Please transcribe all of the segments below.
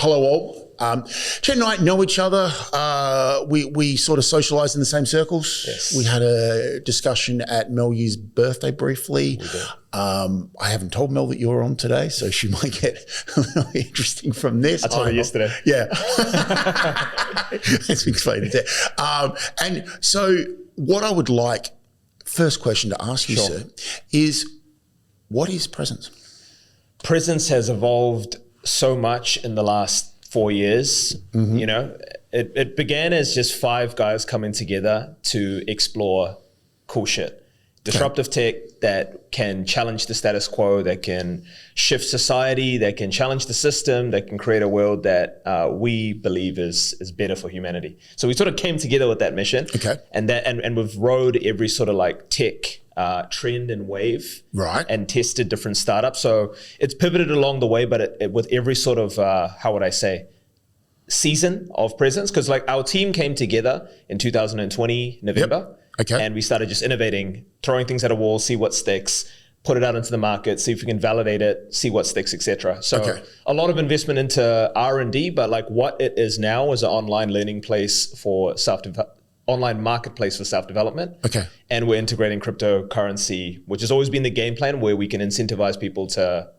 hello all. Chent and I know each other. We sort of socialised in the same circles. Yes. We had a discussion at Mel Yu's birthday briefly. We did. I haven't told Mel that you're on today, so she might get a little interesting from this. I told her yesterday. Yeah. Let's explain it there. And so what I would like, first question to ask you, sir, is what is presence? Presence has evolved so much in the last 4 years. Mm-hmm. You know, it began as just 5 guys coming together to explore cool shit. Disruptive tech that can challenge the status quo, that can shift society, that can challenge the system, that can create a world that we believe is better for humanity. So we sort of came together with that mission. Okay. And we've rode every sort of like tech trend and wave, right, and tested different startups. So it's pivoted along the way, but with every sort of how would I say, season of presence, because like our team came together in 2020 November. Yep. Okay. And we started just innovating, throwing things at a wall, see what sticks, put it out into the market, see if we can validate it, see what sticks, etc. So a lot of investment into R&D, but like what it is now is an online learning place for online marketplace for self-development. Okay. And we're integrating cryptocurrency, which has always been the game plan, where we can incentivize people to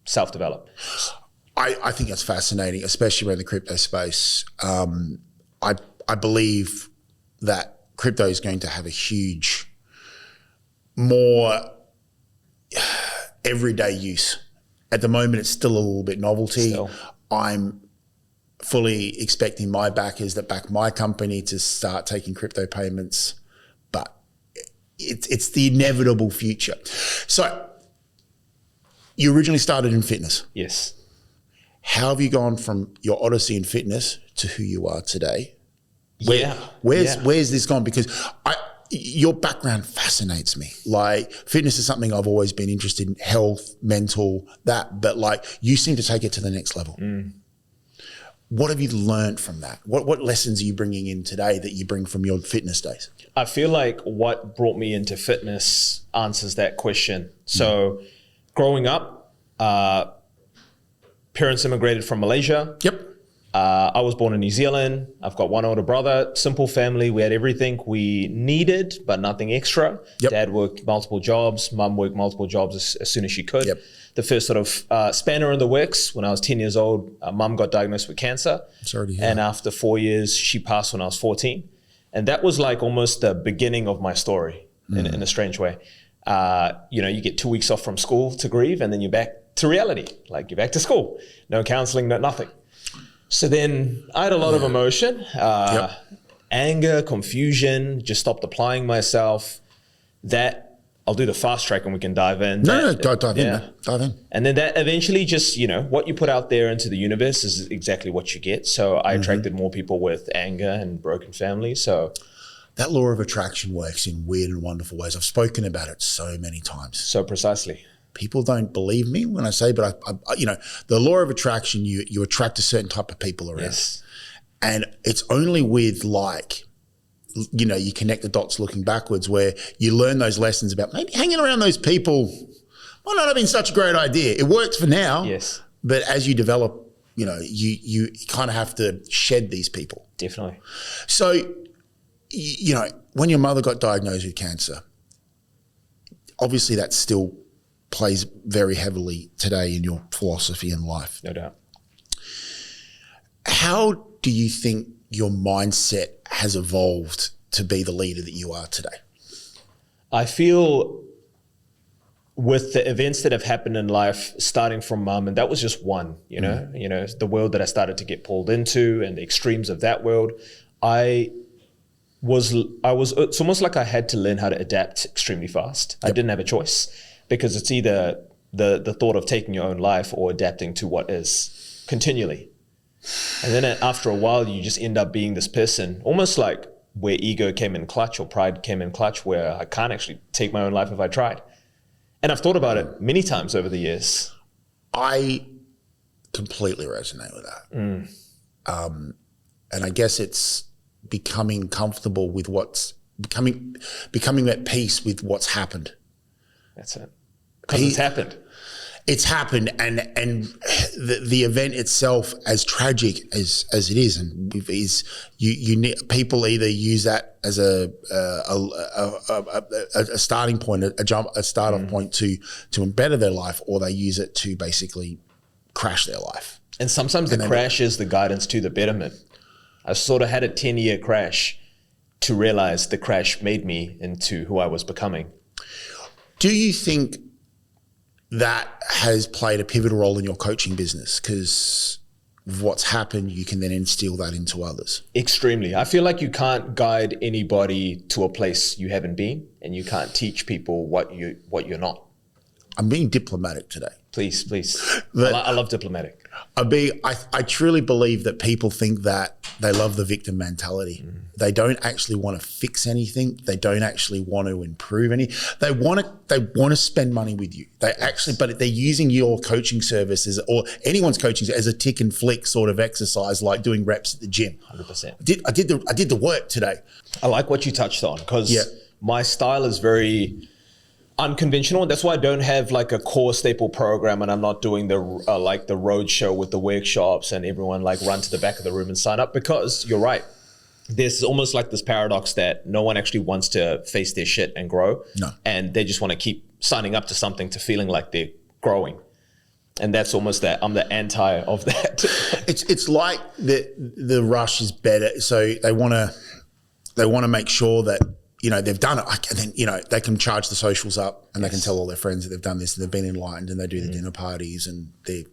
self-develop. I think that's fascinating, especially around the crypto space. I believe that crypto is going to have a huge, more everyday use. At the moment, it's still a little bit novelty. I'm fully expecting my backers that back my company to start taking crypto payments, but it's the inevitable future. So you originally started in fitness. Yes. How have you gone from your odyssey in fitness to who you are today? Where's this gone? Because your background fascinates me. Like fitness is something I've always been interested in, health, mental, that, but like you seem to take it to the next level. What have you learned from that? What lessons are you bringing in today that you bring from your fitness days? I feel like what brought me into fitness answers that question. So growing up, parents immigrated from Malaysia. Yep. I was born in New Zealand. I've got one older brother, simple family. We had everything we needed, but nothing extra. Yep. Dad worked multiple jobs. Mum worked multiple jobs as soon as she could. Yep. The first sort of spanner in the works, when I was 10 years old, Mum got diagnosed with cancer. Sorry to hear. And after 4 years, she passed when I was 14. And that was like almost the beginning of my story in a strange way. You know, you get 2 weeks off from school to grieve, and then you're back to reality. Like you're back to school. No counseling, no nothing. So then I had a lot of emotion, anger, confusion, just stopped applying myself. That, I'll do the fast track and we can dive in. Dive in. And then that eventually just, you know, what you put out there into the universe is exactly what you get. So I attracted more people with anger and broken families. So that law of attraction works in weird and wonderful ways. I've spoken about it so many times. So precisely. People don't believe me when I say, but I you know, the law of attraction, you attract a certain type of people around. Yes. And it's only with like, you know, you connect the dots looking backwards where you learn those lessons about maybe hanging around those people might not have been such a great idea. It works for now. Yes. But as you develop, you know, you kind of have to shed these people. Definitely. So, you know, when your mother got diagnosed with cancer, obviously that still plays very heavily today in your philosophy in life. No doubt. How do you think your mindset has evolved to be the leader that you are today? I feel with the events that have happened in life, starting from Mum, and that was just one, you know, the world that I started to get pulled into and the extremes of that world, it's almost like I had to learn how to adapt extremely fast. I didn't have a choice. Because it's either the thought of taking your own life or adapting to what is continually. And then after a while, you just end up being this person, almost like where ego came in clutch or pride came in clutch, where I can't actually take my own life if I tried. And I've thought about it many times over the years. I completely resonate with that. And I guess it's becoming comfortable with becoming at peace with what's happened. That's it. Because it's happened. it's happened, and the event itself, as tragic as it is, and is people either use that as a starting point, a start off point to better their life, or they use it to basically crash their life. And sometimes the crash is the guidance to the betterment. I sort of had a 10-year crash to realize the crash made me into who I was becoming. Do you think that has played a pivotal role in your coaching business? Because what's happened, you can then instill that into others. Extremely. I feel like you can't guide anybody to a place you haven't been, and you can't teach people what you're not. I'm being diplomatic today. Please. I love diplomatic. I truly believe that people think that they love the victim mentality. They don't actually want to fix anything. They don't actually want to improve any. They want to spend money with you. But they're using your coaching services or anyone's coaching as a tick and flick sort of exercise, like doing reps at the gym. 100%. I did the work today. I like what you touched on, because my style is very unconventional. That's why I don't have like a core staple program, and I'm not doing the the road show with the workshops and everyone like run to the back of the room and sign up, because you're right. There's almost like this paradox that no one actually wants to face their shit and grow. No. And they just want to keep signing up to something to feeling like they're growing. And that's almost that. I'm the anti of that. It's like the rush is better. So they want to make sure that, they've done it, and then, they can charge the socials up, and they can tell all their friends that they've done this, and they've been enlightened, and they do the dinner parties and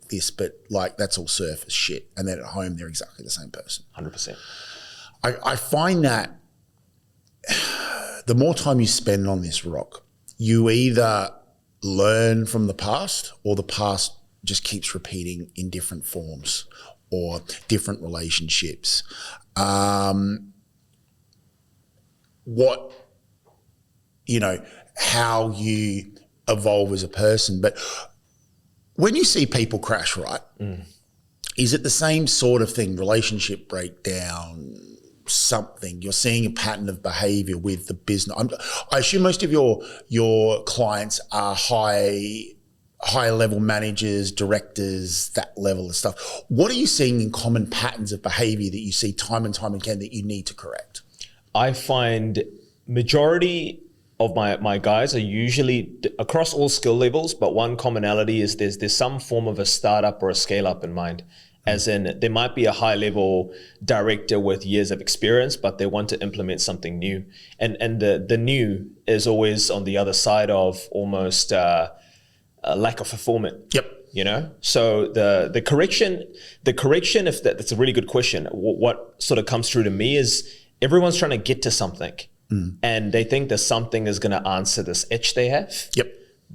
this, but like that's all surface shit. And then at home, they're exactly the same person. 100%. I find that the more time you spend on this rock, you either learn from the past, or the past just keeps repeating in different forms or different relationships. How you evolve as a person. But when you see people crash, right, is it the same sort of thing, relationship breakdown, something? You're seeing a pattern of behavior with the business. I assume most of your clients are higher level managers, directors, that level of stuff. What are you seeing in common patterns of behavior that you see time and time again that you need to correct? I find majority of my guys are usually across all skill levels, but one commonality is there's some form of a startup or a scale up in mind. As in, there might be a high level director with years of experience, but they want to implement something new. And the new is always on the other side of almost a lack of fulfillment. Yep. So the correction, if that's a really good question, what sort of comes through to me is everyone's trying to get to something. And they think that something is going to answer this itch they have. Yep.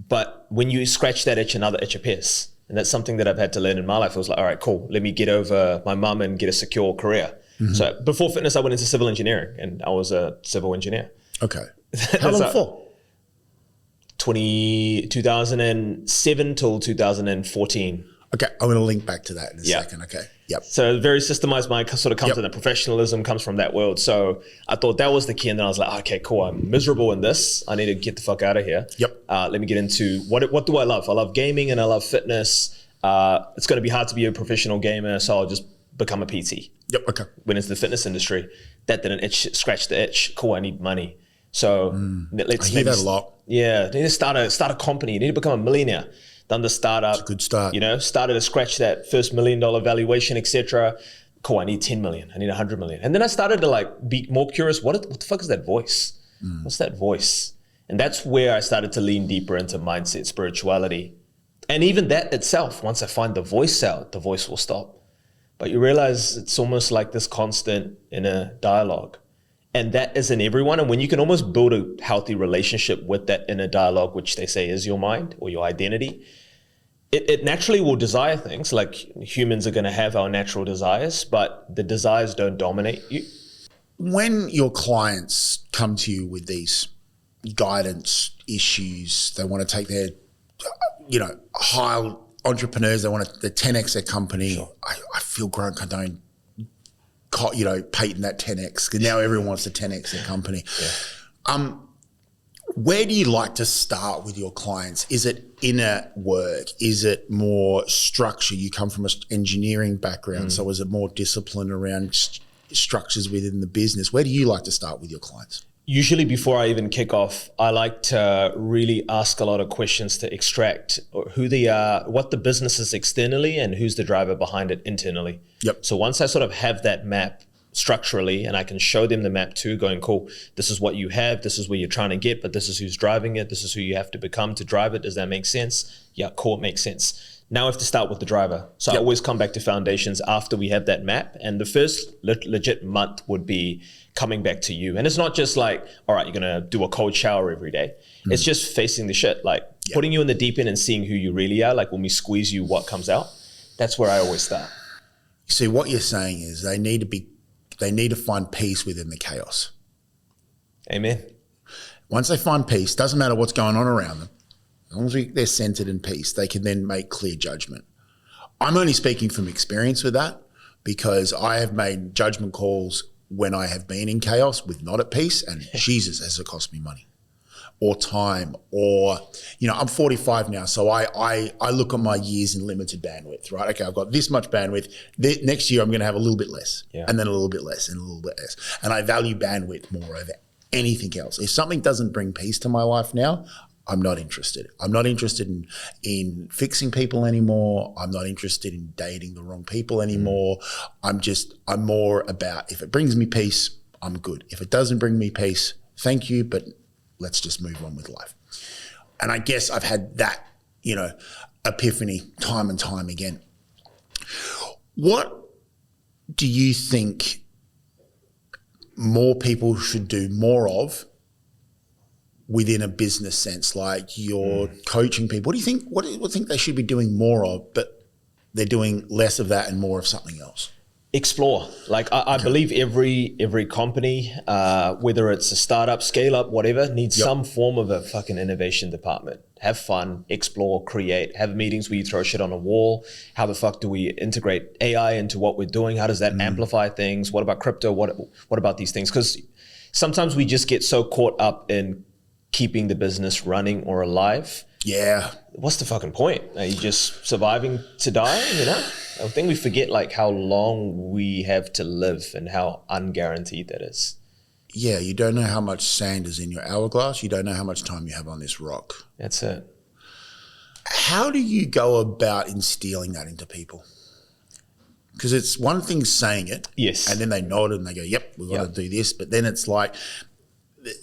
But when you scratch that itch, another itch appears. And that's something that I've had to learn in my life. It was like, all right, cool. Let me get over my mum and get a secure career. So before fitness, I went into civil engineering, and I was a civil engineer. Okay. How long for? 2007 till 2014. Okay, I'm going to link back to that in a second. Okay, yep. So very systemized mind sort of comes in, the professionalism comes from that world. So I thought that was the key, and then I was like, okay, cool. I'm miserable in this. I need to get the fuck out of here. Yep. Let me get into what do I love? I love gaming and I love fitness. It's going to be hard to be a professional gamer, so I'll just become a PT. Yep. Okay. Went into the fitness industry. That didn't scratch the itch. Cool. I need money. So I hear that a lot. Yeah, you need to start a company. You need to become a millionaire. Done the startup. It's a good start. Started to scratch that first $1 million valuation, etc. Cool, I need 10 million. I need 100 million. And then I started to be more curious. What the fuck is that voice? What's that voice? And that's where I started to lean deeper into mindset, spirituality. And even that itself, once I find the voice out, the voice will stop. But you realize it's almost like this constant inner dialogue. And that is in everyone. And when you can almost build a healthy relationship with that inner dialogue, which they say is your mind or your identity, it naturally will desire things. Like humans are going to have our natural desires, but the desires don't dominate you. When your clients come to you with these guidance issues, they want to take their, high entrepreneurs, they want to 10x their company. Sure. I feel Grant Cardone, patent that 10x, because now everyone wants to 10x their company. Yeah. Where do you like to start with your clients? Is it inner work? Is it more structure? You come from an engineering background, so is it more discipline around structures within the business? Where do you like to start with your clients? Usually before I even kick off, I like to really ask a lot of questions to extract who they are, what the business is externally, and who's the driver behind it internally. Yep. So once I sort of have that map structurally, and I can show them the map too, going, cool, this is what you have, this is where you're trying to get, but this is who's driving it, this is who you have to become to drive it. Does that make sense? Yeah, cool, it makes sense. Now I have to start with the driver. So I always come back to foundations after we have that map. And the first legit month would be coming back to you. And it's not just like, all right, you're going to do a cold shower every day. It's just facing the shit, like putting you in the deep end and seeing who you really are. Like when we squeeze you, what comes out? That's where I always start. See, what you're saying is they need to find peace within the chaos. Amen. Once they find peace, doesn't matter what's going on around them. As long as they're centered in peace, they can then make clear judgment. I'm only speaking from experience with that because I have made judgment calls when I have been in chaos with not at peace, and Jesus, has it cost me money or time or, I'm 45 now, so I look at my years in limited bandwidth, right? Okay, I've got this much bandwidth. Next year I'm going to have a little bit less and then a little bit less and a little bit less. And I value bandwidth more over anything else. If something doesn't bring peace to my life now, I'm not interested. I'm not interested in fixing people anymore. I'm not interested in dating the wrong people anymore. I'm more about, if it brings me peace, I'm good. If it doesn't bring me peace, thank you, but let's just move on with life. And I guess I've had that, epiphany time and time again. What do you think more people should do more of within a business sense? Like you're coaching people. What do you think? What do you think they should be doing more of, but they're doing less of that and more of something else? Explore. Like I believe every company, whether it's a startup, scale up, whatever, needs some form of a fucking innovation department. Have fun, explore, create, have meetings where you throw shit on a wall. How the fuck do we integrate AI into what we're doing? How does that amplify things? What about crypto? What about these things? Because sometimes we just get so caught up in keeping the business running or alive. Yeah. What's the fucking point? Are you just surviving to die, I think we forget like how long we have to live and how unguaranteed that is. Yeah, you don't know how much sand is in your hourglass. You don't know how much time you have on this rock. That's it. How do you go about instilling that into people? Because it's one thing saying it. Yes. And then they nod and they go, yep, we've got to do this. But then it's like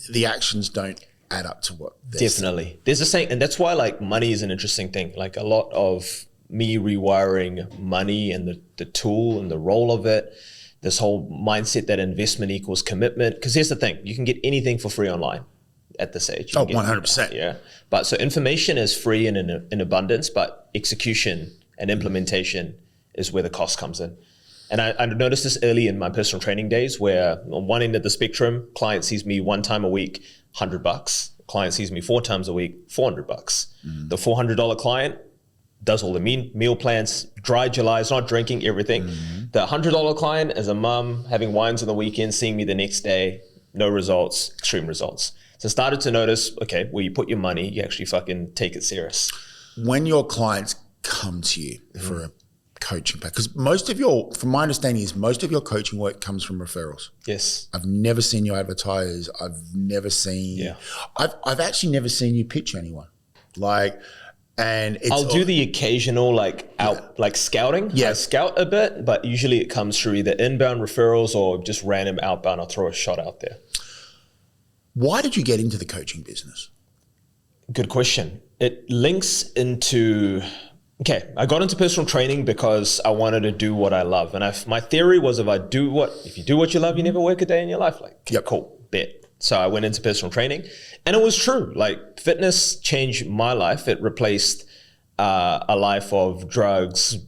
the actions don't add up to what they're Definitely. saying. There's a saying, and that's why like money is an interesting thing. Like a lot of me rewiring money and the tool and the role of it, this whole mindset that investment equals commitment. Because here's the thing, you can get anything for free online at this age. You 100%. Yeah. But so information is free and in abundance, but execution and implementation is where the cost comes in. And I noticed this early in my personal training days where on one end of the spectrum, client sees me one time a week, $100. Client sees me 4 times a week, $400. The $400 client does all the meal plans, dry July's, not drinking, everything. The $100 client is a mum having wines on the weekend, seeing me the next day, no results, extreme results. So I started to notice, okay, where you put your money, you actually fucking take it serious. When your clients come to you for a coaching pack, because from my understanding is most of your coaching work comes from referrals. Yes. I've never seen you advertise. I've actually never seen you pitch anyone. I'll do the occasional like scouting. Yeah. I scout a bit, but usually it comes through either inbound referrals or just random outbound. I'll throw a shot out there. Why did you get into the coaching business? Good question. It links into, I got into personal training because I wanted to do what I love. And my theory was if you do what you love, you never work a day in your life. Cool, bet. So I went into personal training and it was true. Like fitness changed my life. It replaced a life of drugs,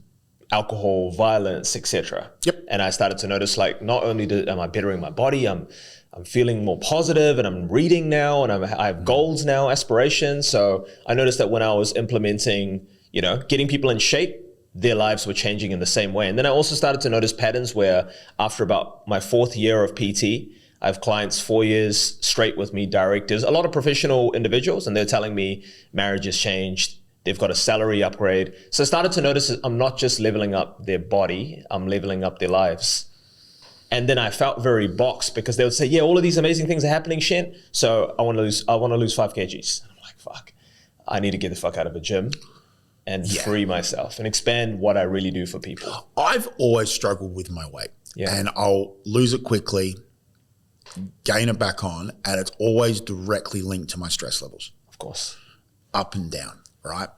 alcohol, violence, etc. Yep. And I started to notice not only am I bettering my body, I'm feeling more positive and I'm reading now and I have goals now, aspirations. So I noticed that when I was implementing, getting people in shape, their lives were changing in the same way. And then I also started to notice patterns where after about my 4th year of PT, I have clients 4 years straight with me, directors, a lot of professional individuals, and they're telling me marriage has changed. They've got a salary upgrade. So I started to notice that I'm not just leveling up their body, I'm leveling up their lives. And then I felt very boxed because they would say, yeah, all of these amazing things are happening, Chent. So I want to lose 5 kgs. And I'm like, fuck, I need to get the fuck out of a gym and free myself and expand what I really do for people. I've always struggled with my weight, and I'll lose it quickly, gain it back on, and it's always directly linked to my stress levels. Of course. Up and down. Right.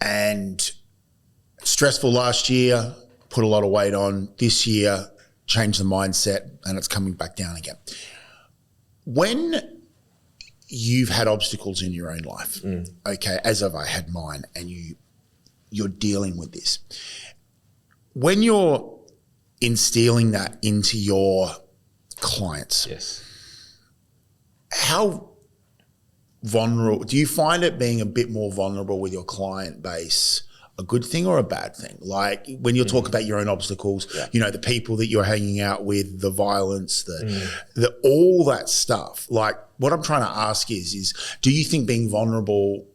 And stressful last year, put a lot of weight on. This year, changed the mindset, and it's coming back down again. When you've had obstacles in your own life, okay, as have I had mine, and you're dealing with this, when you're instilling that into your clients, how vulnerable, do you find it being a bit more vulnerable with your client base a good thing or a bad thing? Like when you talk about your own obstacles, you know, the people that you're hanging out with, the violence, the all that stuff. Like what I'm trying to ask is do you think being vulnerable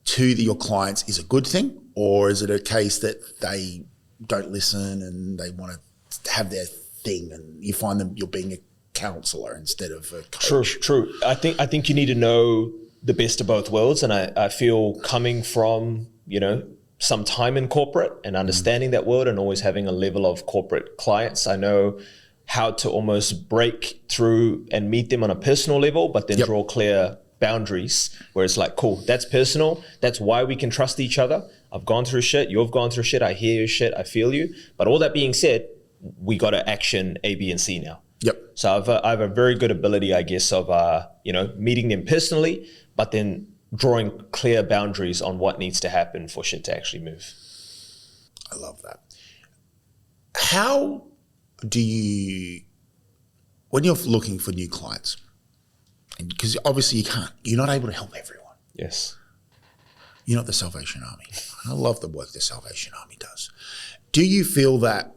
to your clients is a good thing, or is it a case that they don't listen and they want to have their thing and you find them, you're being a counselor instead of a coach? True. I think you need to know the best of both worlds. And I feel coming from, you know, some time in corporate and understanding that world and always having a level of corporate clients, I know how to almost break through and meet them on a personal level, but then draw clear boundaries where it's like, cool, that's personal. That's why we can trust each other. I've gone through shit. You've gone through shit. I hear your shit. I feel you. But all that being said, we got to action A, B, and C now. So I have a very good ability, I guess, of, you know, meeting them personally, but then drawing clear boundaries on what needs to happen for shit to actually move. I love that. How do you, when you're looking for new clients, because obviously you're not able to help everyone. Yes. You're not the Salvation Army. I love the work the Salvation Army does. Do you feel that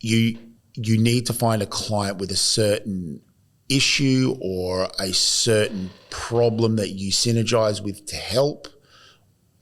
you need to find a client with a certain issue or a certain problem that you synergize with to help?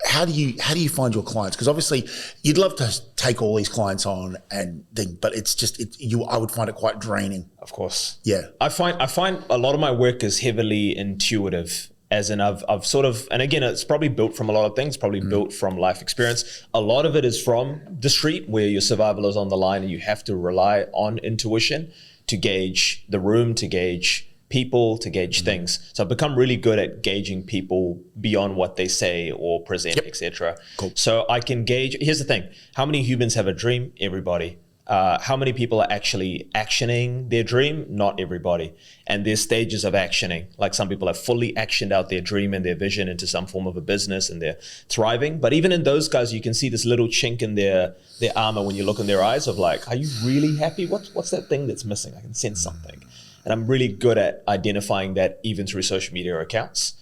How do you find your clients? Because obviously you'd love to take all these clients on and think, but it's just I would find it quite draining. Of course. Yeah. I find a lot of my work is heavily intuitive, as in I've sort of, and again, it's probably built from a lot of things, probably built from life experience. A lot of it is from the street where your survival is on the line and you have to rely on intuition to gauge the room, to gauge people, to gauge things. So I've become really good at gauging people beyond what they say or present, etc. Cool. So I can gauge, here's the thing, how many humans have a dream? Everybody. How many people are actually actioning their dream? Not everybody. And there's stages of actioning. Like some people have fully actioned out their dream and their vision into some form of a business and they're thriving. But even in those guys, you can see this little chink in their armor when you look in their eyes of like, are you really happy? What's that thing that's missing? I can sense something. And I'm really good at identifying that even through social media accounts.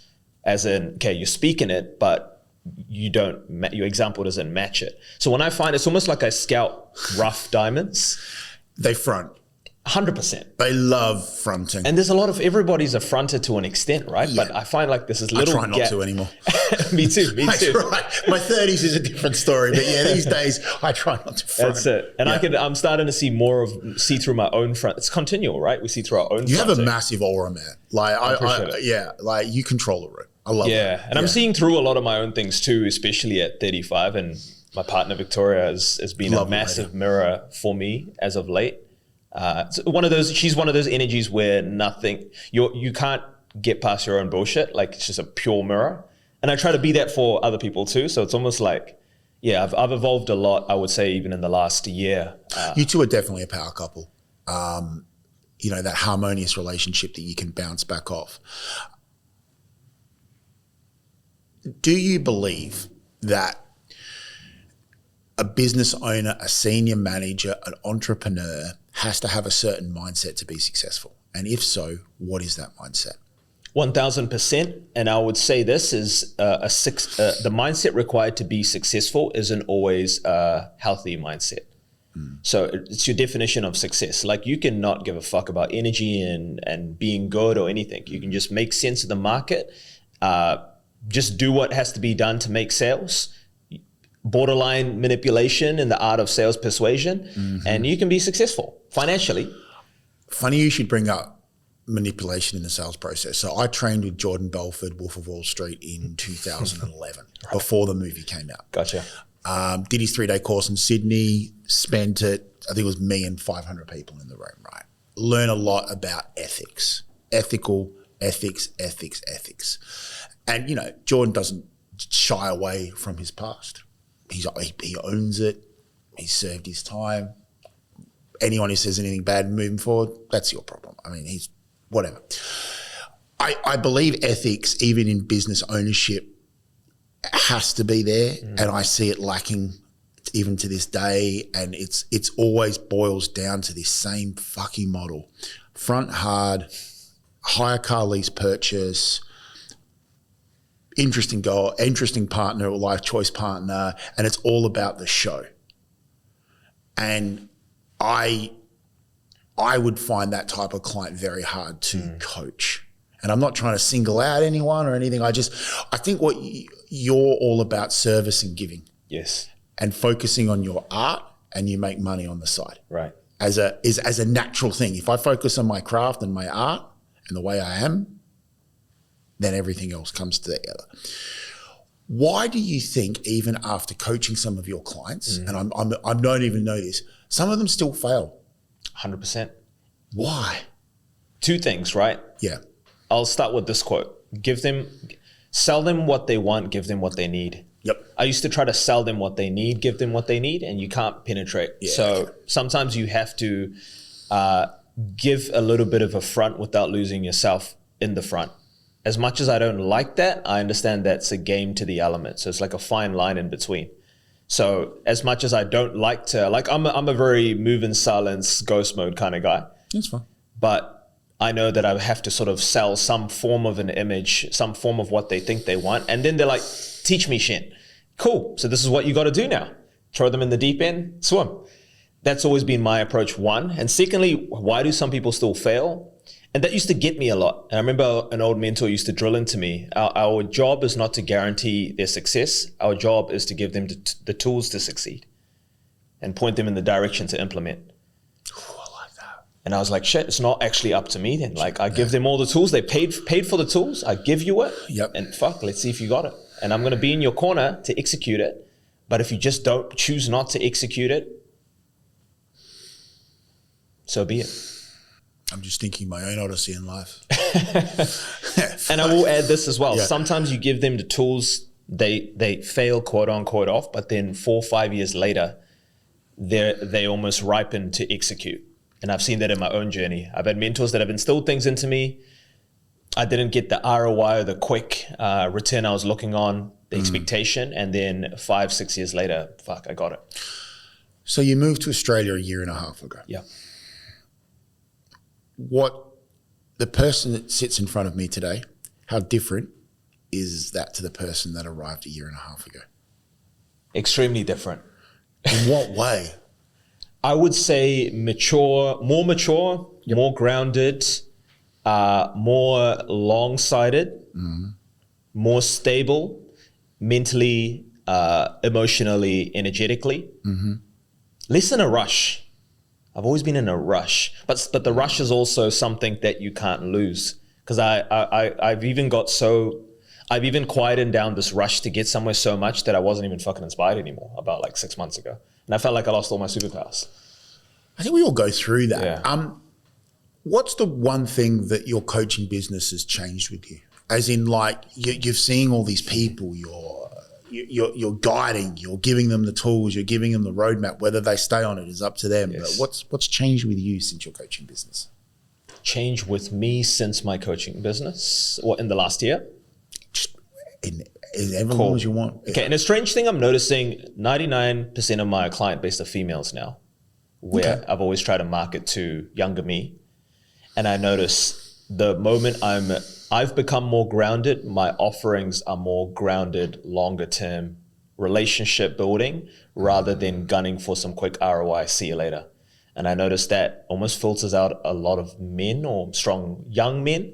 As in, okay, you're speaking it, but your example doesn't match it. So when I find, it's almost like I scout rough diamonds. They front. 100%. They love fronting. And there's a lot of, everybody's a fronter to an extent, right? Yeah. But I find like this is little I try not to anymore. Me too. I try. My 30s is a different story, but yeah, these days I try not to front. That's it. And I'm starting to see see through my own front. It's continual, right? We see through our own You fronting. have a massive aura, man. Like like you control the room. I love it. Yeah, and I'm seeing through a lot of my own things too, especially at 35. And my partner Victoria has been a massive mirror for me as of late. She's one of those energies where you can't get past your own bullshit. Like it's just a pure mirror. And I try to be that for other people too. So it's almost like, I've evolved a lot, I would say, even in the last year. You two are definitely a power couple. You know, that harmonious relationship that you can bounce back off. Do you believe that a business owner, a senior manager, an entrepreneur has to have a certain mindset to be successful? And if so, what is that mindset? 1000%. And I would say this is the mindset required to be successful isn't always a healthy mindset. So it's your definition of success. Like you can not give a fuck about energy and being good or anything. You can just make sense of the market, just do what has to be done to make sales, borderline manipulation in the art of sales persuasion, and you can be successful financially. Funny you should bring up manipulation in the sales process. So I trained with Jordan Belford, Wolf of Wall Street in 2011, before the movie came out. Gotcha. Did his 3-day course in Sydney, spent it, I think it was me and 500 people in the room, right? Learn a lot about ethics, ethics. And, you know, Jordan doesn't shy away from his past. He owns it. He served his time. Anyone who says anything bad moving forward, that's your problem. I mean, he's whatever. I believe ethics, even in business ownership, has to be there, and I see it lacking even to this day. And it's always boils down to this same fucking model: front hard, hire car lease purchase, interesting partner or life choice partner, and it's all about the show. And I would find that type of client very hard to coach. And I'm not trying to single out anyone or anything. I think what you're all about service and giving. Yes. And focusing on your art, and you make money on the side. Right. As a natural thing. If I focus on my craft and my art and the way I am, then everything else comes together. Why do you think, even after coaching some of your clients, and I don't even know this, some of them still fail? 100%. Why? Two things, right? Yeah. I'll start with this quote. Sell them what they want, give them what they need. Yep. I used to try to sell them what they need, give them what they need, and you can't penetrate. Yeah, so sometimes you have to give a little bit of a front without losing yourself in the front. As much as I don't like that, I understand that's a game to the element. So it's like a fine line in between. So as much as I don't like to, I'm a very move in silence, ghost mode kind of guy. That's fine. But I know that I have to sort of sell some form of an image, some form of what they think they want. And then they're like, teach me, Chent. Cool. So this is what you got to do now. Throw them in the deep end, swim. That's always been my approach, one. And secondly, why do some people still fail? And that used to get me a lot. And I remember an old mentor used to drill into me. Our job is not to guarantee their success. Our job is to give them the tools to succeed and point them in the direction to implement. And I was like, shit, it's not actually up to me then. Like, I give them all the tools. They paid for the tools. I give you it. Yep. And fuck, let's see if you got it. And I'm going to be in your corner to execute it. But if you just don't choose not to execute it, so be it. I'm just thinking my own odyssey in life. And I will add this as well. Yeah. Sometimes you give them the tools, they fail, quote unquote, off, but then 4 or 5 years later, they almost ripen to execute. And I've seen that in my own journey. I've had mentors that have instilled things into me. I didn't get the ROI or the quick return I was looking on, the expectation. And then 5, 6 years later, fuck, I got it. So you moved to Australia a year and a half ago. Yeah. What the person that sits in front of me today, how different is that to the person that arrived a year and a half ago? Extremely different. In what way? I would say more mature, Yep. more grounded, more long-sighted, more stable, mentally, emotionally, energetically. Less in a rush. I've always been in a rush, but the rush is also something that you can't lose, because I've even quieted down this rush to get somewhere so much that I wasn't even fucking inspired anymore about like 6 months ago. And I felt like I lost all my superpowers. I think we all go through that. Yeah. What's the one thing that your coaching business has changed with you? As in, like, you're seeing all these people, you're guiding, you're giving them the tools, you're giving them the roadmap. Whether they stay on it is up to them. Yes. But what's changed with you since your coaching business? Change with me since my coaching business, or in the last year? Just in every long as you want. Okay, and a strange thing I'm noticing, 99% of my client base are females now, where I've always tried to market to younger me. And I notice the moment I've become more grounded, my offerings are more grounded, longer term, relationship building rather than gunning for some quick ROI, see you later. And I noticed that almost filters out a lot of men or strong young men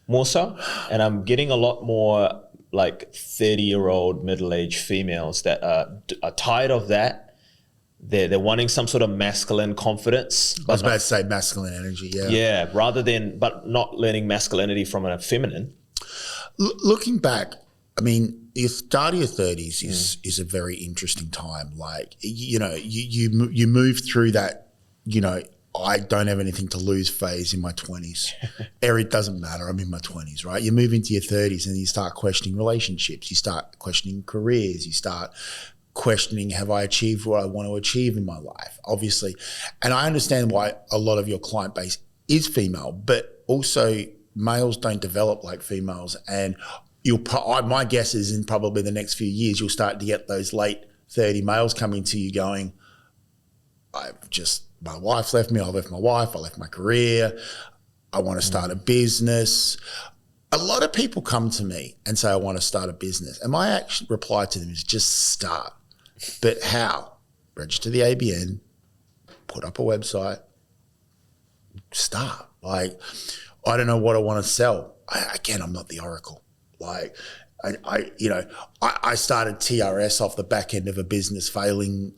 more so. And I'm getting a lot more like 30-year-old middle-aged females that are tired of that. They're wanting some sort of masculine confidence. I was about to say masculine energy, yeah. Yeah, but not learning masculinity from a feminine. Looking back, I mean, your start of your 30s is a very interesting time. Like, you move through that, I don't have anything to lose phase in my 20s. It doesn't matter. I'm in my 20s, right? You move into your 30s and you start questioning relationships. You start questioning careers. You start questioning, have I achieved what I want to achieve in my life? Obviously. And I understand why a lot of your client base is female, but also males don't develop like females. And my guess is in probably the next few years, you'll start to get those late 30 males coming to you going, my wife left me, I left my wife, I left my career, I want to start a business. A lot of people come to me and say, I want to start a business. And my actual reply to them is just start. But how? Register the ABN, put up a website, start. Like, I don't know what I want to sell. I'm not the oracle. Like, I started TRS off the back end of a business failing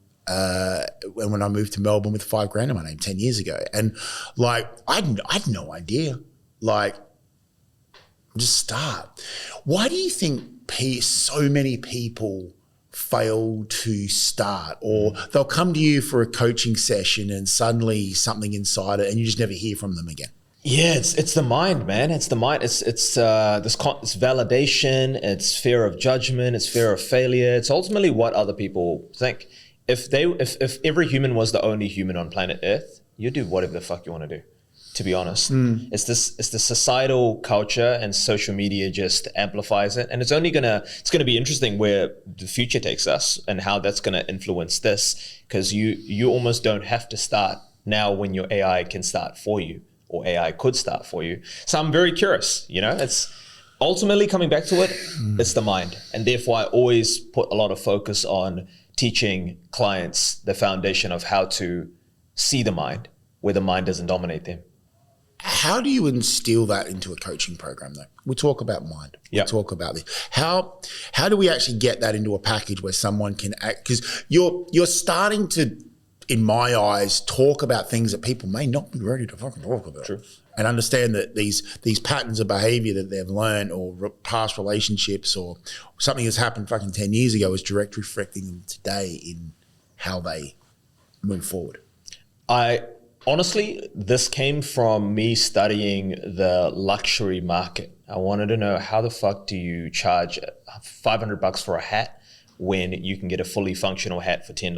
when I moved to Melbourne with $5,000 in my name 10 years ago. And like, I had no idea. Like, just start. Why do you think so many people fail to start, or they'll come to you for a coaching session and suddenly something inside it and you just never hear from them again? Yeah, it's the mind, man. It's the mind. It's validation. It's fear of judgment. It's fear of failure. It's ultimately what other people think. If every human was the only human on planet Earth, you'd do whatever the fuck you want to do. To be honest, it's the societal culture and social media just amplifies it, and it's gonna be interesting where the future takes us and how that's gonna influence this, because you almost don't have to start now when your AI can start for you, or AI could start for you. So I'm very curious. It's ultimately coming back to it. It's the mind, and therefore I always put a lot of focus on teaching clients the foundation of how to see the mind, where the mind doesn't dominate them. How do you instill that into a coaching program, though? We talk about mind. We talk about this. How do we actually get that into a package where someone can act? Because you're starting to, in my eyes, talk about things that people may not be ready to fucking talk about. True. And understand that these patterns of behavior that they've learned, or past relationships, or something that's happened fucking 10 years ago, is direct reflecting them today in how they move forward. Honestly, this came from me studying the luxury market. I wanted to know, how the fuck do you charge $500 for a hat when you can get a fully functional hat for $10?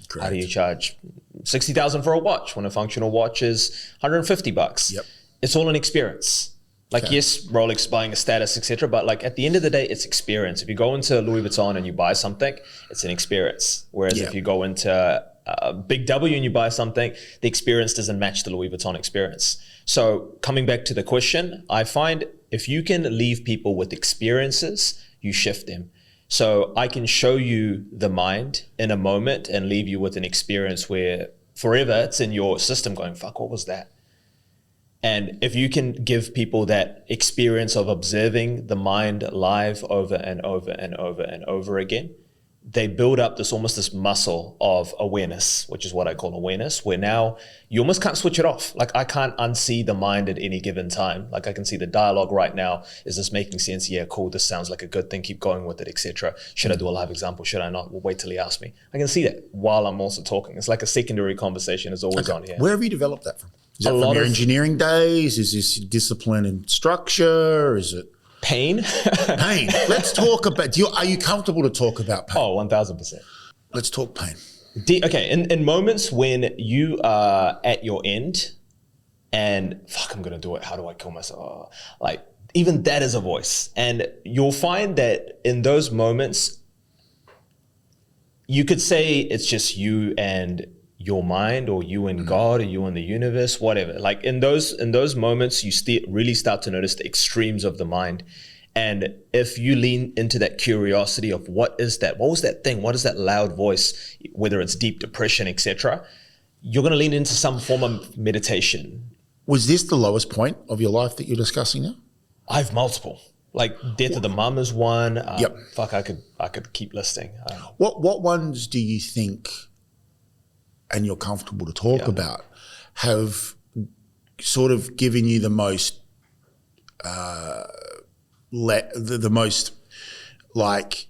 Correct. How do you charge $60,000 for a watch when a functional watch is $150? Yep. It's all an experience. Like, yes, Rolex buying a status, etc. But like, at the end of the day, it's experience. If you go into Louis Vuitton and you buy something, it's an experience. Whereas if you go into Big W and you buy something, the experience doesn't match the Louis Vuitton experience. So coming back to the question, I find if you can leave people with experiences, you shift them. So I can show you the mind in a moment and leave you with an experience where forever it's in your system going, fuck, what was that? And if you can give people that experience of observing the mind live over and over and over and over again, they build up this muscle of awareness, which is what I call awareness, where now you almost can't switch it off. Like, I can't unsee the mind at any given time. Like, I can see the dialogue right now. Is this making sense? Yeah, cool. This sounds like a good thing. Keep going with it, etc. Should I do a live example? Should I not? We'll wait till he asks me. I can see that while I'm also talking. It's like a secondary conversation is always on here. Where have you developed that from? Is that from your engineering days? Is this discipline and structure? Is it pain? Pain. Let's talk about, are you comfortable to talk about pain? Oh, 1000%. Let's talk pain. Okay, in moments when you are at your end and fuck, I'm gonna do it, how do I kill myself? Oh, like, even that is a voice. And you'll find that in those moments, you could say it's just you and your mind, or you and God, or you and the universe, whatever. Like, in those moments, you really start to notice the extremes of the mind. And if you lean into that curiosity of what is that? What was that thing? What is that loud voice? Whether it's deep depression, etc., you're going to lean into some form of meditation. Was this the lowest point of your life that you're discussing now? I have multiple. Like death of the mum is one. Yep. Fuck, I could keep listing. What ones do you think, and you're comfortable to talk about, have sort of given you the most, the most, like,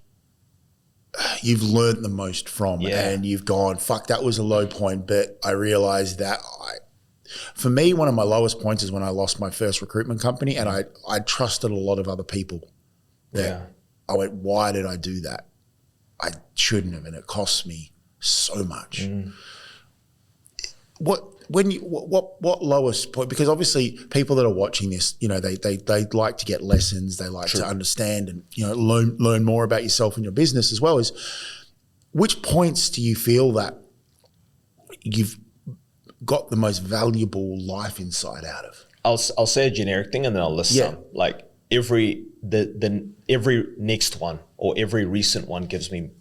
you've learned the most from, and you've gone, fuck, that was a low point, but I realized that for me, one of my lowest points is when I lost my first recruitment company, and I trusted a lot of other people. I went, why did I do that? I shouldn't have, and it cost me so much. What lowest point? Because obviously people that are watching this, you know, they like to get lessons, they like to understand and, you know, learn more about yourself and your business as well. As which points do you feel that you've got the most valuable life insight out of? I'll say a generic thing and then I'll list some. Like every next one or every recent one gives me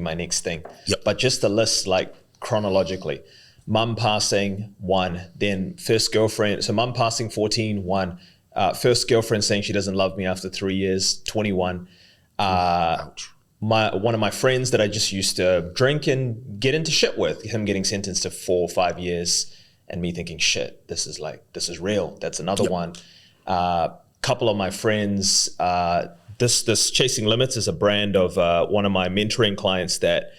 my next thing. But just the list, like chronologically. Mum passing, 1. Then first girlfriend. So mum passing, 14, 1. First girlfriend saying she doesn't love me after 3 years, 21. One of my friends that I just used to drink and get into shit with, him getting sentenced to 4 or 5 years, and me thinking, shit, this is real. That's another one. Couple of my friends, this Chasing Limits is a brand of one of my mentoring clients that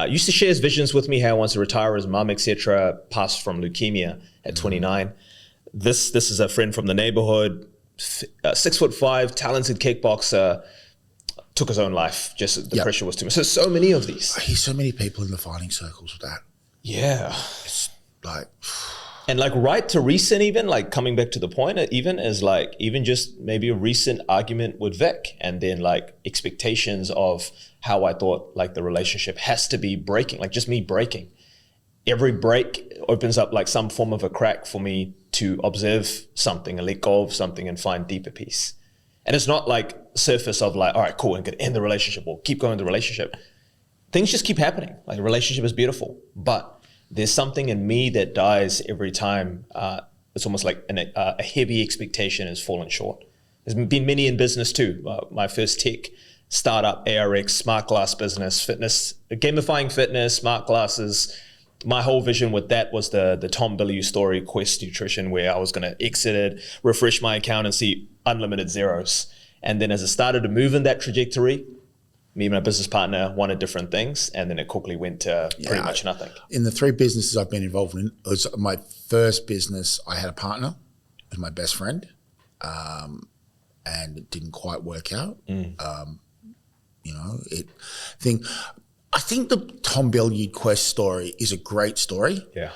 used to share his visions with me, how he wants to retire his mum, etc. Passed from leukemia at 29. This is a friend from the neighborhood, 6'5", talented kickboxer, took his own life. Just the pressure was too much. So many of these. I hear so many people in the fighting circles with that. Yeah. It's like... And like right to recent, even like coming back to the point, even is like even just maybe a recent argument with Vic, and then like expectations of how I thought like the relationship has to be breaking, like just me breaking. Every break opens up like some form of a crack for me to observe something and let go of something and find deeper peace. And it's not like surface of like, all right, cool, I'm gonna end the relationship or keep going with the relationship. Things just keep happening. Like a relationship is beautiful, but there's something in me that dies every time. It's almost like a heavy expectation has fallen short. There's been many in business too. My first tech startup, ARX, smart glass business, fitness, gamifying fitness, smart glasses. My whole vision with that was the Tom Bilyeu story, Quest Nutrition, where I was going to exit it, refresh my account and see unlimited zeros. And then as I started to move in that trajectory, me and my business partner wanted different things, and then it quickly went to pretty much nothing. In the 3 businesses I've been involved in, it was my first business, I had a partner, it was my best friend, and it didn't quite work out. You know, I think the Tom Bilyeu Quest story is a great story. Yeah.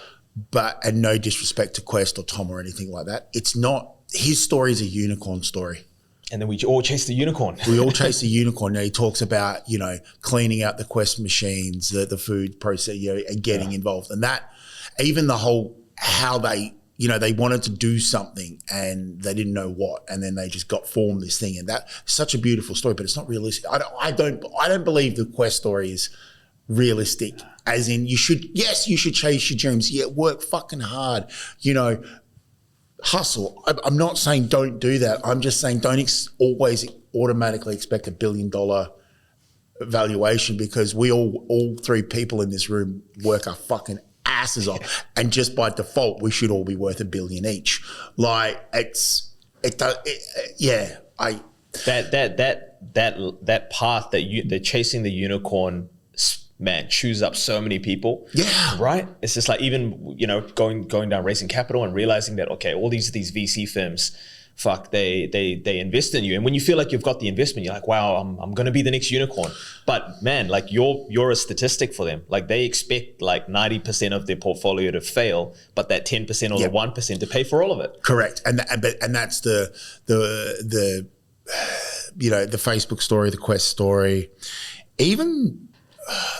But, and no disrespect to Quest or Tom or anything like that, it's not, his story is a unicorn story. And then we all chase the unicorn. We all chase the unicorn. Now he talks about, you know, cleaning out the Quest machines, the food process, you know, and getting involved. And that, even the whole, how they, you know, they wanted to do something and they didn't know what, and then they just formed this thing. And that's such a beautiful story, but it's not realistic. I don't believe the Quest story is realistic. As in, you should chase your dreams. Yeah, work fucking hard. You know, hustle. I'm not saying don't do that. I'm just saying don't always automatically expect $1 billion valuation, because we all 3 people in this room work our fucking asses off, and just by default we should all be worth $1 billion each. Like that path that they're chasing the unicorn, man, chews up so many people. Yeah. Right? It's just like, even, you know, going down raising capital and realizing that, okay, all these VC firms, fuck, they invest in you. And when you feel like you've got the investment, you're like, wow, I'm going to be the next unicorn. But man, like you're a statistic for them. Like they expect like 90% of their portfolio to fail, but that 10% or the 1% to pay for all of it. Correct. And that's the you know, the Facebook story, the Quest story, even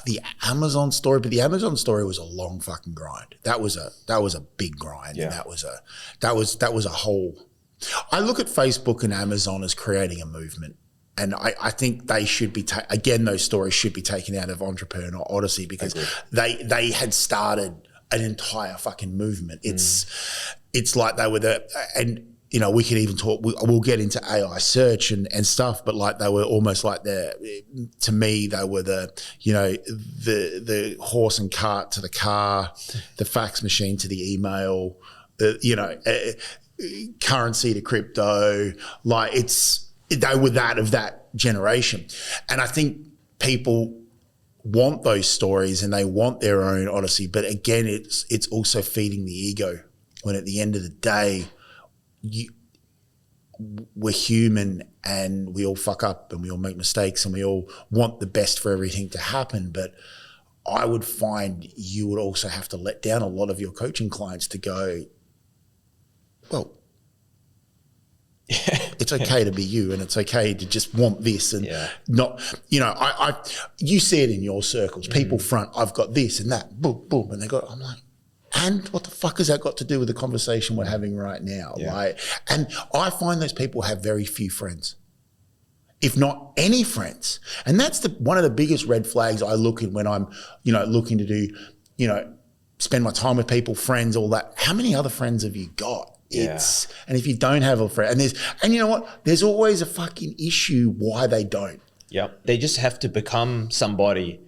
the Amazon story. But the Amazon story was a long fucking grind. That was a big grind. Yeah. And that was a whole. I look at Facebook and Amazon as creating a movement. And I think they should be, again, those stories should be taken out of Entrepreneur Odyssey because they had started an entire fucking movement. It's like they were and you know, we can even talk, we'll get into AI search and stuff, but like they were almost like to me, they were the horse and cart to the car, the fax machine to the email, currency to crypto. Like they were that of that generation. And I think people want those stories and they want their own Odyssey. But again, it's also feeding the ego when at the end of the day, we're human and we all fuck up and we all make mistakes and we all want the best for everything to happen. But I would find you would also have to let down a lot of your coaching clients to go, well, it's okay to be you and it's okay to just want this and not, you see it in your circles. People front, I've got this and that, boom, boom. And I'm like, and what the fuck has that got to do with the conversation we're having right now? Yeah. And I find those people have very few friends, if not any friends. And that's one of the biggest red flags I look at when I'm, looking to do, spend my time with people, friends, all that. How many other friends have you got? And if you don't have a friend, and you know what? There's always a fucking issue why they don't. Yeah, they just have to become somebody,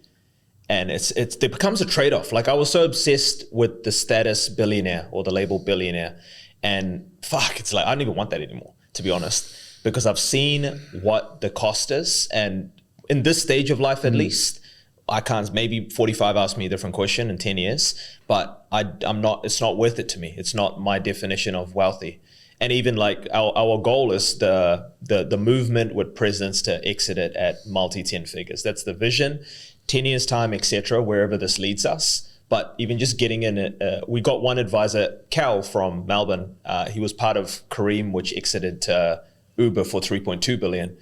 and it becomes a trade-off. Like I was so obsessed with the status billionaire or the label billionaire, and it's like I don't even want that anymore, to be honest, because I've seen what the cost is, and in this stage of life at least. I can't, maybe 45 asked me a different question in 10 years, but it's not worth it to me. It's not my definition of wealthy. And even like our goal is the movement with presidents to exit it at multi 10 figures. That's the vision, 10 years time, etc., wherever this leads us. But even just getting in it, we got one advisor, Cal from Melbourne. He was part of Kareem, which exited to Uber for 3.2 billion.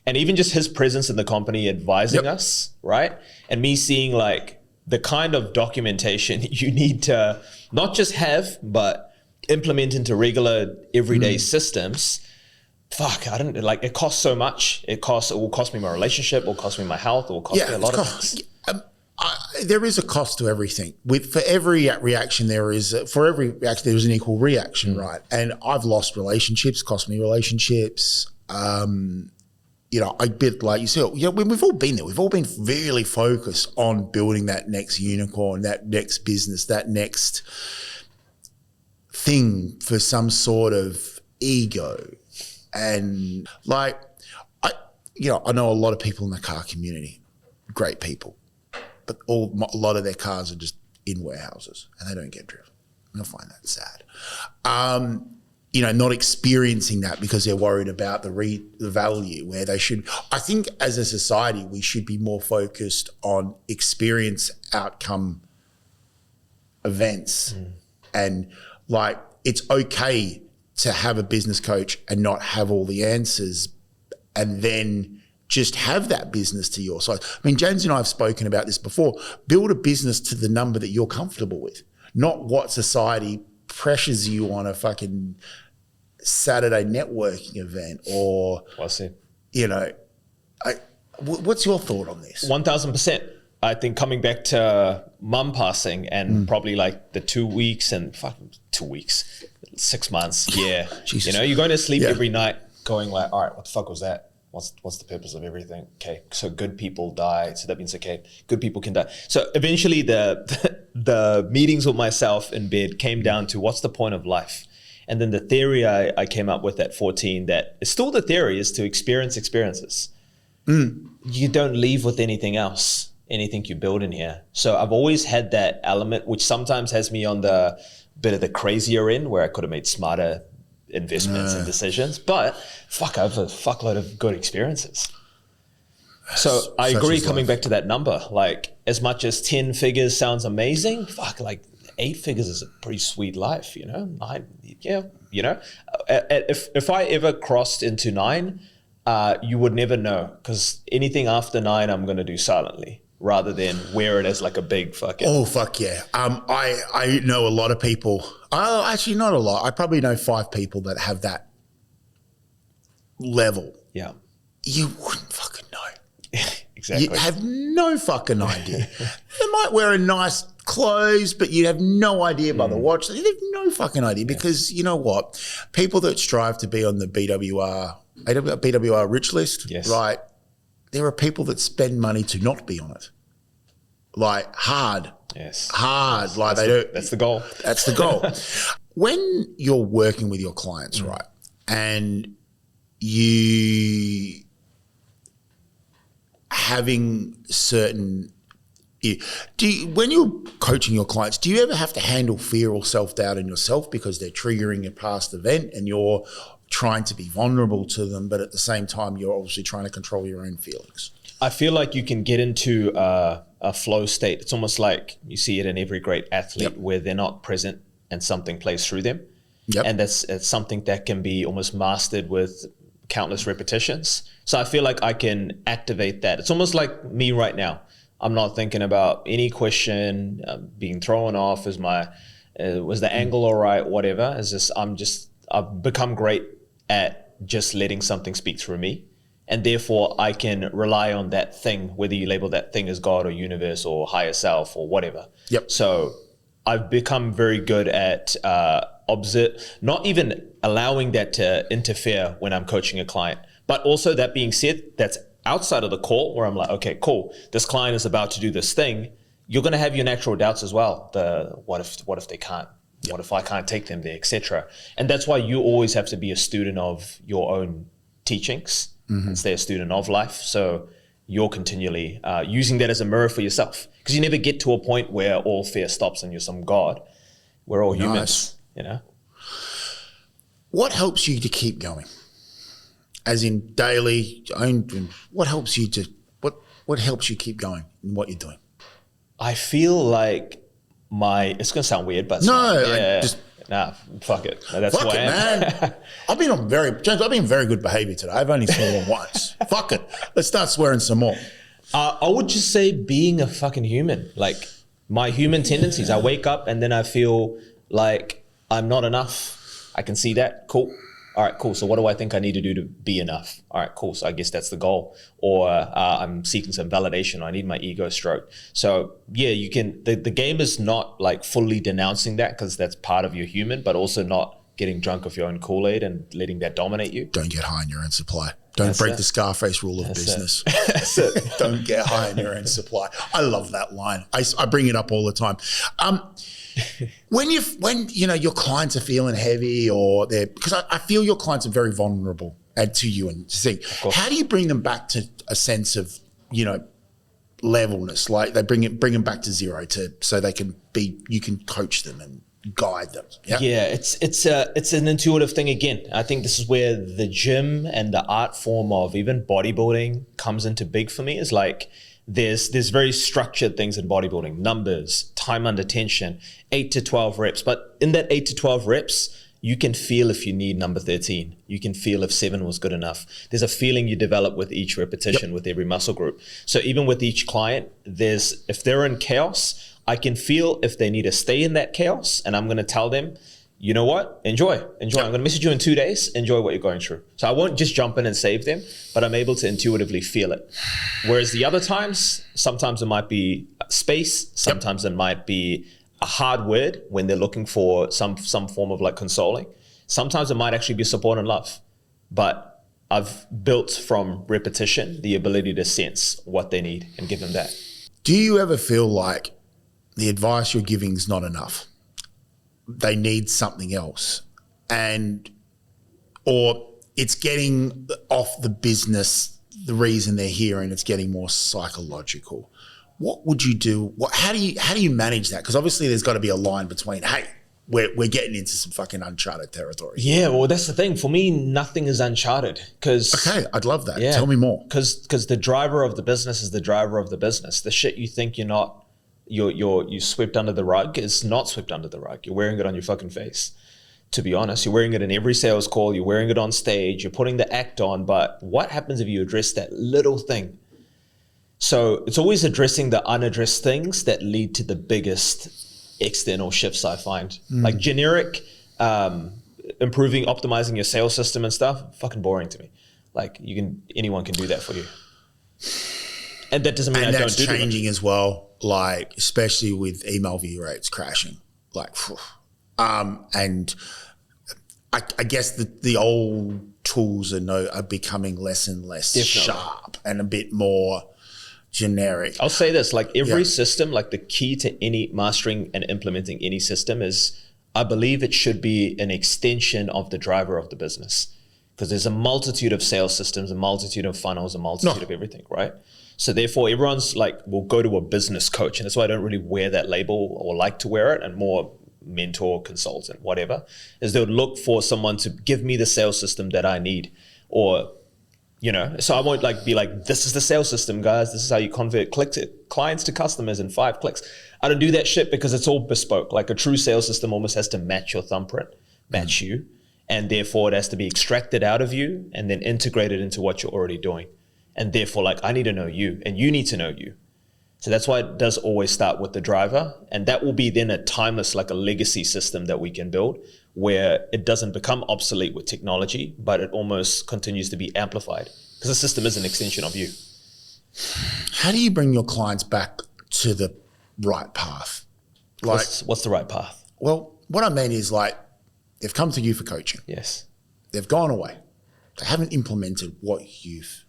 And even just his presence in the company advising us, right? And me seeing like the kind of documentation you need to not just have, but implement into regular everyday systems. It costs so much. It will cost me my relationship, it will cost me my health, it will cost me a lot of things. There is a cost to everything. For every reaction, there is an equal reaction, right? And I've lost relationships, cost me relationships. A bit like you said, we've all been there. We've all been really focused on building that next unicorn, that next business, that next thing for some sort of ego. And I know a lot of people in the car community, great people, but a lot of their cars are just in warehouses and they don't get driven. And I find that sad. Not experiencing that because they're worried about the value where they should. I think as a society, we should be more focused on experience outcome events. And it's okay to have a business coach and not have all the answers and then just have that business to your side. I mean, James and I have spoken about this before. Build a business to the number that you're comfortable with, not what society pressures you on a fucking Saturday networking event or, what's your thought on this? 1000%. I think coming back to mum passing and probably like the 2 weeks and 6 months. Yeah. Jesus. You're going to sleep every night going like, all right, what the fuck was that? What's the purpose of everything? Okay. So good people die. So that means, okay, good people can die. So eventually the meetings with myself in bed came down to what's the point of life? And then the theory I came up with at 14 that is still the theory is to experience experiences. You don't leave with anything else, anything you build in here. So I've always had that element, which sometimes has me on the bit of the crazier end where I could have made smarter investments and decisions. But I have a fuckload of good experiences. So I agree coming back to that number, like as much as 10 figures sounds amazing, 8 figures is a pretty sweet life, If I ever crossed into 9, you would never know because anything after 9, I'm going to do silently rather than wear it as like a big fucking. Oh, fuck yeah. I know a lot of people. Actually, not a lot. I probably know 5 people that have that level. Yeah. you wouldn't fucking know. Exactly. You have no fucking idea. They might wear a nice clothes, but you'd have no idea by the watch. You'd have no fucking idea because you know what? People that strive to be on the BWR rich list, right? There are people that spend money to not be on it. Like hard. Yes. Hard. Yes. Like that's the goal. That's the goal. When you're working with your clients, right, and you having certain when you're coaching your clients, do you ever have to handle fear or self-doubt in yourself because they're triggering a past event and you're trying to be vulnerable to them, but at the same time you're obviously trying to control your own feelings? I feel like you can get into a flow state. It's almost like you see it in every great athlete where they're not present and something plays through them. And it's something that can be almost mastered with countless repetitions. So I feel like I can activate that. It's almost like me right now. I'm not thinking about any question being thrown off. Was the angle all right? Whatever. It's just I've become great at just letting something speak through me, and therefore I can rely on that thing, whether you label that thing as God or universe or higher self or whatever. So I've become very good at not even allowing that to interfere when I'm coaching a client. But also that being said, that's outside of the call where I'm like, okay, cool. This client is about to do this thing. You're going to have your natural doubts as well. What if they can't? What if I can't take them there, etc. And that's why you always have to be a student of your own teachings and stay a student of life. So you're continually using that as a mirror for yourself, because you never get to a point where all fear stops and you're some god. We're all humans, you know. What helps you to keep going? As in daily, what helps you what helps you keep going in what you're doing? I feel like it's gonna sound weird, but fuck it. That's who I am. Man. I've been on very good behavior today. I've only sworn once. Fuck it. Let's start swearing some more. I would just say being a fucking human, like my human tendencies. I wake up and then I feel like I'm not enough. I can see that. Cool. All right, cool. So what do I think I need to do to be enough? All right, cool. So I guess that's the goal. Or I'm seeking some validation. Or I need my ego stroked. So yeah, you can. The game is not like fully denouncing that, because that's part of your human, but also not getting drunk of your own Kool-Aid and letting that dominate you. Don't get high in your own supply. Don't break the Scarface rule of business. That's it. Don't get high in your own supply. I love that line. I bring it up all the time. When your clients are feeling heavy or because I feel your clients are very vulnerable to you and see, how do you bring them back to a sense of, levelness? Like they bring them back to zero so they can you can coach them and guide them. Yeah, it's an intuitive thing again. I think this is where the gym and the art form of even bodybuilding comes into big for me. Is like there's very structured things in bodybuilding, numbers, time under tension, 8 to 12 reps. But in that 8 to 12 reps, you can feel if you need number 13. You can feel if 7 was good enough. There's a feeling you develop with each repetition, with every muscle group. So even with each client, if they're in chaos, I can feel if they need to stay in that chaos, and I'm going to tell them, you know what? Enjoy. I'm going to message you in 2 days. Enjoy what you're going through. So I won't just jump in and save them, but I'm able to intuitively feel it. Whereas the other times, sometimes it might be space. Sometimes it might be a hard word when they're looking for some form of like consoling. Sometimes it might actually be support and love. But I've built from repetition the ability to sense what they need and give them that. Do you ever feel like the advice you're giving is not enough? They need something else, or it's getting off the business, the reason they're here, and it's getting more psychological. What would you do? How do you manage that? Because obviously there's got to be a line between, hey, we're getting into some fucking uncharted territory. Yeah, well, that's the thing. For me, nothing is uncharted. Okay, I'd love that. Yeah. Tell me more. Because the driver of the business is the driver of the business. The shit you think you're not, you swept under the rug is not swept under the rug. You're wearing it on your fucking face. To be honest, you're wearing it in every sales call. You're wearing it on stage. You're putting the act on. But what happens if you address that little thing? So it's always addressing the unaddressed things that lead to the biggest external shifts, I find. Like generic, improving, optimizing your sales system and stuff, fucking boring to me. Like anyone can do that for you. And that doesn't mean and I don't that's do changing as well, like especially with email view rates crashing. Like, and I guess the old tools are becoming less and less sharp and a bit more generic. I'll say this, like every system, like the key to any mastering and implementing any system is, I believe it should be an extension of the driver of the business. Because there's a multitude of sales systems, a multitude of funnels, a multitude of everything, right? So therefore everyone's like, will go to a business coach. And that's why I don't really wear that label or like to wear it, and more mentor, consultant, whatever, is they would look for someone to give me the sales system that I need. Or, so I won't be like, this is the sales system, guys. This is how you convert clients to customers in 5 clicks. I don't do that shit because it's all bespoke. Like a true sales system almost has to match your thumbprint, match you. And therefore it has to be extracted out of you and then integrated into what you're already doing. And therefore, like, I need to know you and you need to know you. So that's why it does always start with the driver. And that will be then a timeless, like a legacy system that we can build where it doesn't become obsolete with technology, but it almost continues to be amplified because the system is an extension of you. How do you bring your clients back to the right path? Like, what's the right path? Well, what I mean is, like, they've come to you for coaching. Yes. They've gone away. They haven't implemented what you've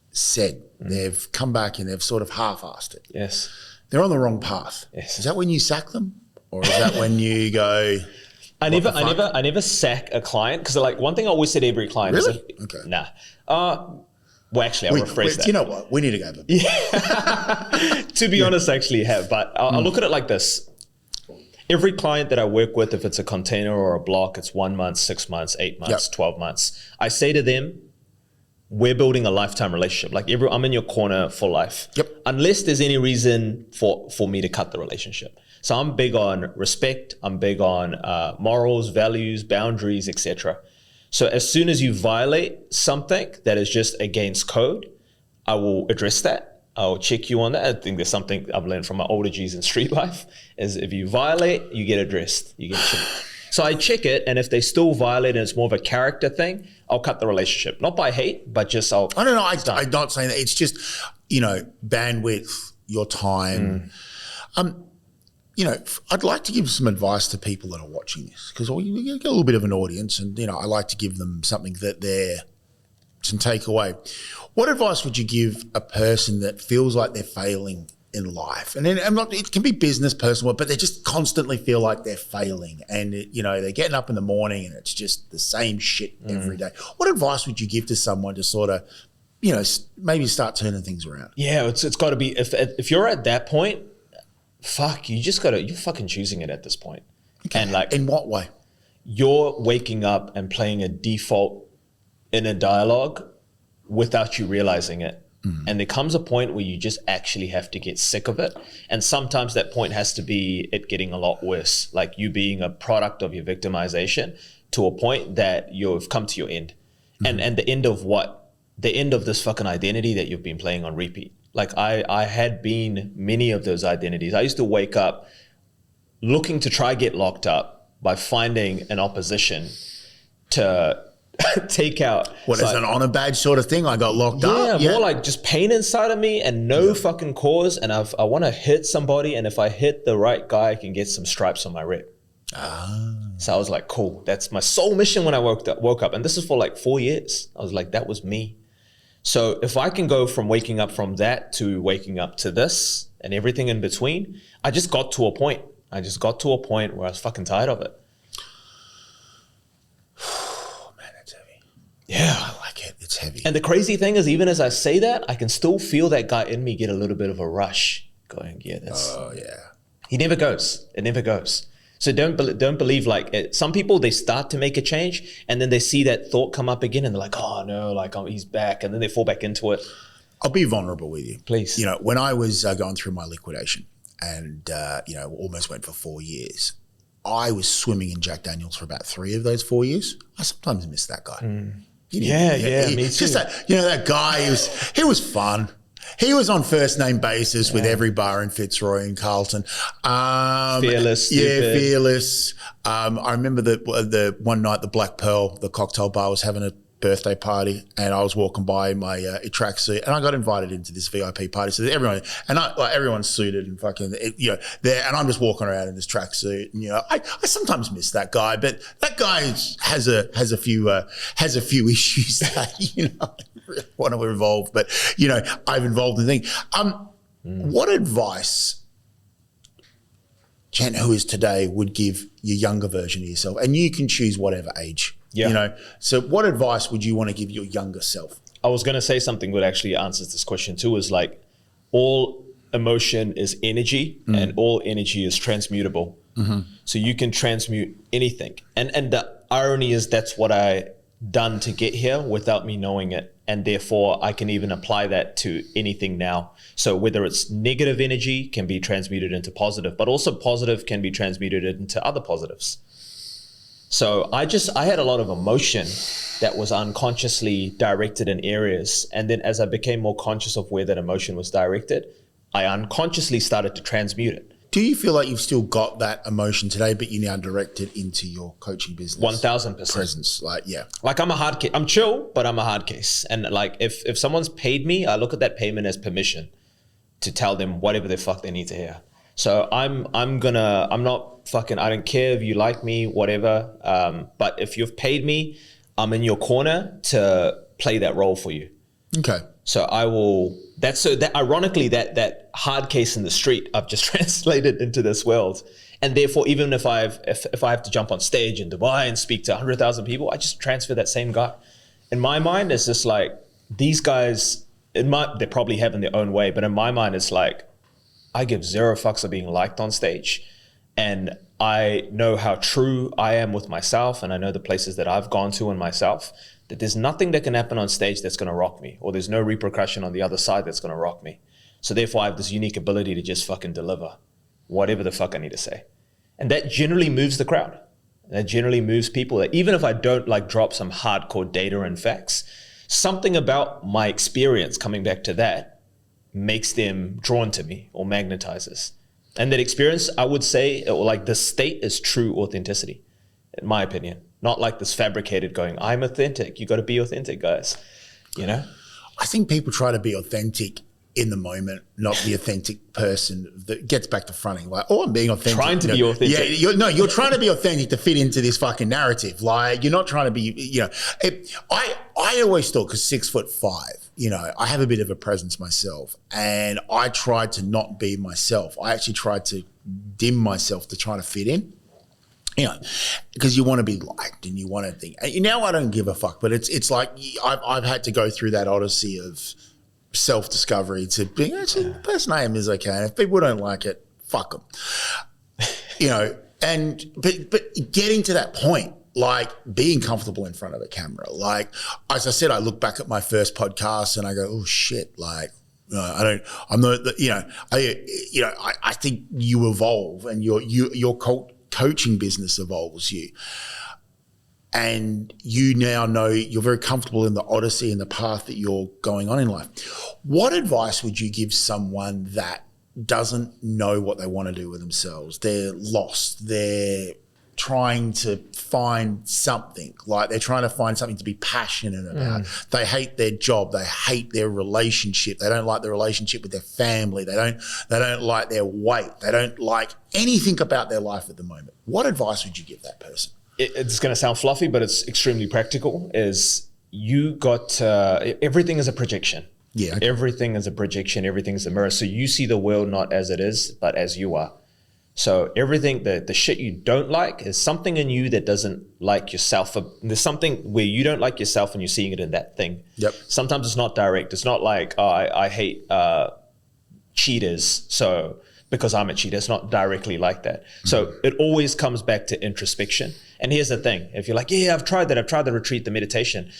said. They've come back and they've sort of half-assed it. Yes. They're on the wrong path. Yes. Is that when you sack them? Or is that when you go... I never sack a client, because like one thing I always say to every client is... Really? Okay. Nah. Well, actually, I'll rephrase that. You know what? We need to go. Yeah. To be honest, I actually have. But I'll look at it like this. Every client that I work with, if it's a container or a block, it's 1 month, 6 months, 8 months, 12 months. I say to them, we're building a lifetime relationship. Like I'm in your corner for life. Yep. Unless there's any reason for me to cut the relationship. So I'm big on respect. I'm big on morals, values, boundaries, etc. So as soon as you violate something that is just against code, I will address that. I'll check you on that. I think there's something I've learned from my older G's in street life is if you violate, you get addressed. You get checked. So I check it, and if they still violate and it's more of a character thing, I'll cut the relationship. Not by hate, but just I'll... I don't know. I'm not saying that. It's just, bandwidth, your time. I'd like to give some advice to people that are watching this, because we get a little bit of an audience, and, I like to give them something that they can take away. What advice would you give a person that feels like they're failing in life? And then it can be business, personal, but they just constantly feel like they're failing, and they're getting up in the morning and it's just the same shit every day. What advice would you give to someone to sort of, maybe start turning things around? Yeah, it's got to be, if you're at that point, you're fucking choosing it at this point. Okay. And like, in what way? You're waking up and playing a default inner dialogue without you realizing it. And there comes a point where you just actually have to get sick of it. And sometimes that point has to be it getting a lot worse, like you being a product of your victimization to a point that you've come to your end. And the end of what? The end of this fucking identity that you've been playing on repeat. Like I had been many of those identities. I used to wake up looking to try get locked up by finding an opposition to take out. What is an honor badge sort of thing? I got locked up? Yeah, more like just pain inside of me and no fucking cause. And I want to hit somebody. And if I hit the right guy, I can get some stripes on my rep. So I was like, cool. That's my sole mission when I woke up. And this is for like 4 years. I was like, that was me. So if I can go from waking up from that to waking up to this and everything in between, I just got to a point. where I was fucking tired of it. Yeah. I like it. It's heavy. And the crazy thing is, even as I say that, I can still feel that guy in me get a little bit of a rush going, Oh, yeah. He never goes. It never goes. So don't believe like it. Some people, they start to make a change and then they see that thought come up again and they're like, oh no, like he's back. And then they fall back into it. I'll be vulnerable with you. Please. When I was going through my liquidation and, almost went for 4 years, I was swimming in Jack Daniels for about 3 of those 4 years. I sometimes miss that guy. Me too. Just that guy, he was fun. He was on first name basis with every bar in Fitzroy and Carlton. Fearless. Stupid. Fearless. I remember the one night the Black Pearl, the cocktail bar, was having a birthday party, and I was walking by my tracksuit, and I got invited into this VIP party. So everyone's suited and fucking, there, and I'm just walking around in this tracksuit. And I sometimes miss that guy, but that guy has a few issues that I want to involve. But I've involved in things. What advice, Chent, who is today, would give your younger version of yourself? And you can choose whatever age. Yeah. So what advice would you want to give your younger self? I was going to say something that actually answers this question too, is like all emotion is energy and all energy is transmutable. So you can transmute anything. And the irony is that's what I done to get here without me knowing it. And therefore I can even apply that to anything now. So whether it's negative energy can be transmuted into positive, but also positive can be transmuted into other positives. So I had a lot of emotion that was unconsciously directed in areas. And then as I became more conscious of where that emotion was directed, I unconsciously started to transmute it. Do you feel like you've still got that emotion today, but you now direct it into your coaching business? 1000%. Presence, Like I'm a hard case. I'm chill, but I'm a hard case. And like if someone's paid me, I look at that payment as permission to tell them whatever the fuck they need to hear. So I'm not fucking, I don't care if you like me, whatever. But if you've paid me, I'm in your corner to play that role for you. Okay. So I will, ironically, that hard case in the street, I've just translated into this world. And therefore, even if I have to jump on stage in Dubai and speak to 100,000 people, I just transfer that same guy. In my mind, it's just like, these guys, they probably have in their own way, but in my mind, it's like, I give zero fucks of being liked on stage. And I know how true I am with myself, and I know the places that I've gone to in myself, that there's nothing that can happen on stage that's going to rock me, or there's no repercussion on the other side that's going to rock me. So therefore I have this unique ability to just fucking deliver whatever the fuck I need to say. And that generally moves the crowd. That generally moves people, that even if I don't like drop some hardcore data and facts, something about my experience, coming back to that, makes them drawn to me or magnetizes. And that experience, I would say, or like the state is true authenticity, in my opinion. Not like this fabricated going, I'm authentic. You got to be authentic, guys. I think people try to be authentic in the moment, not the authentic person that gets back to fronting. Like, I'm being authentic. Trying to be authentic. Yeah, you're trying to be authentic to fit into this fucking narrative. Like, you're not trying to be, I always thought, because 6'5", I have a bit of a presence myself, and I tried to not be myself. I actually tried to dim myself to try to fit in. Because you want to be liked and you want to think. Now I don't give a fuck, but it's like I've had to go through that odyssey of self-discovery to being, actually, the person I am is okay. And if people don't like it, fuck them. But getting to that point, like being comfortable in front of a camera. Like, as I said, I look back at my first podcast and I go, oh shit, like, I think you evolve, and your coaching business evolves you. And you now know you're very comfortable in the odyssey and the path that you're going on in life. What advice would you give someone that doesn't know what they want to do with themselves? They're lost. They're trying to find something, like they're trying to find something to be passionate about. They hate their job. They hate their relationship. They don't like the relationship with their family. They don't like their weight. They don't like anything about their life at the moment. What advice would you give that person? It's going to sound fluffy, but it's extremely practical. You got everything is a projection. Yeah. Okay. Everything is a projection. Everything is a mirror. So you see the world not as it is, but as you are. So everything, the shit you don't like is something in you that doesn't like yourself. There's something where you don't like yourself and you're seeing it in that thing. Yep. Sometimes it's not direct. It's not like, I hate cheaters, so because I'm a cheater. It's not directly like that. So it always comes back to introspection. And here's the thing. If you're like, yeah, I've tried the retreat, the meditation.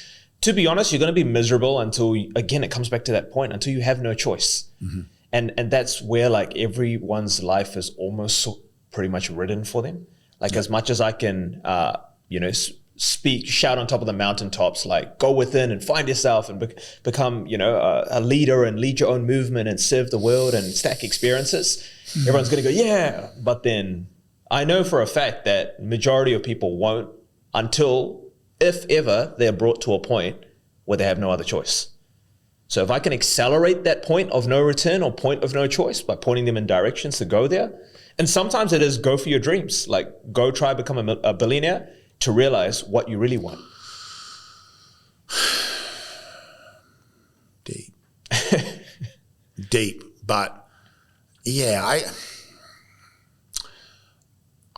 To be honest, you're going to be miserable until, again, it comes back to that point, until you have no choice. Mm-hmm. And that's where like everyone's life is almost pretty much written for them. Like as much as I can, speak, shout on top of the mountaintops, like go within and find yourself and become, a leader and lead your own movement and serve the world and stack experiences. Mm-hmm. Everyone's going to go, yeah. But then I know for a fact that majority of people won't until if ever they're brought to a point where they have no other choice. So if I can accelerate that point of no return or point of no choice by pointing them in directions to go there, and sometimes it is go for your dreams, like go try become a billionaire to realize what you really want. Deep. Deep. But yeah,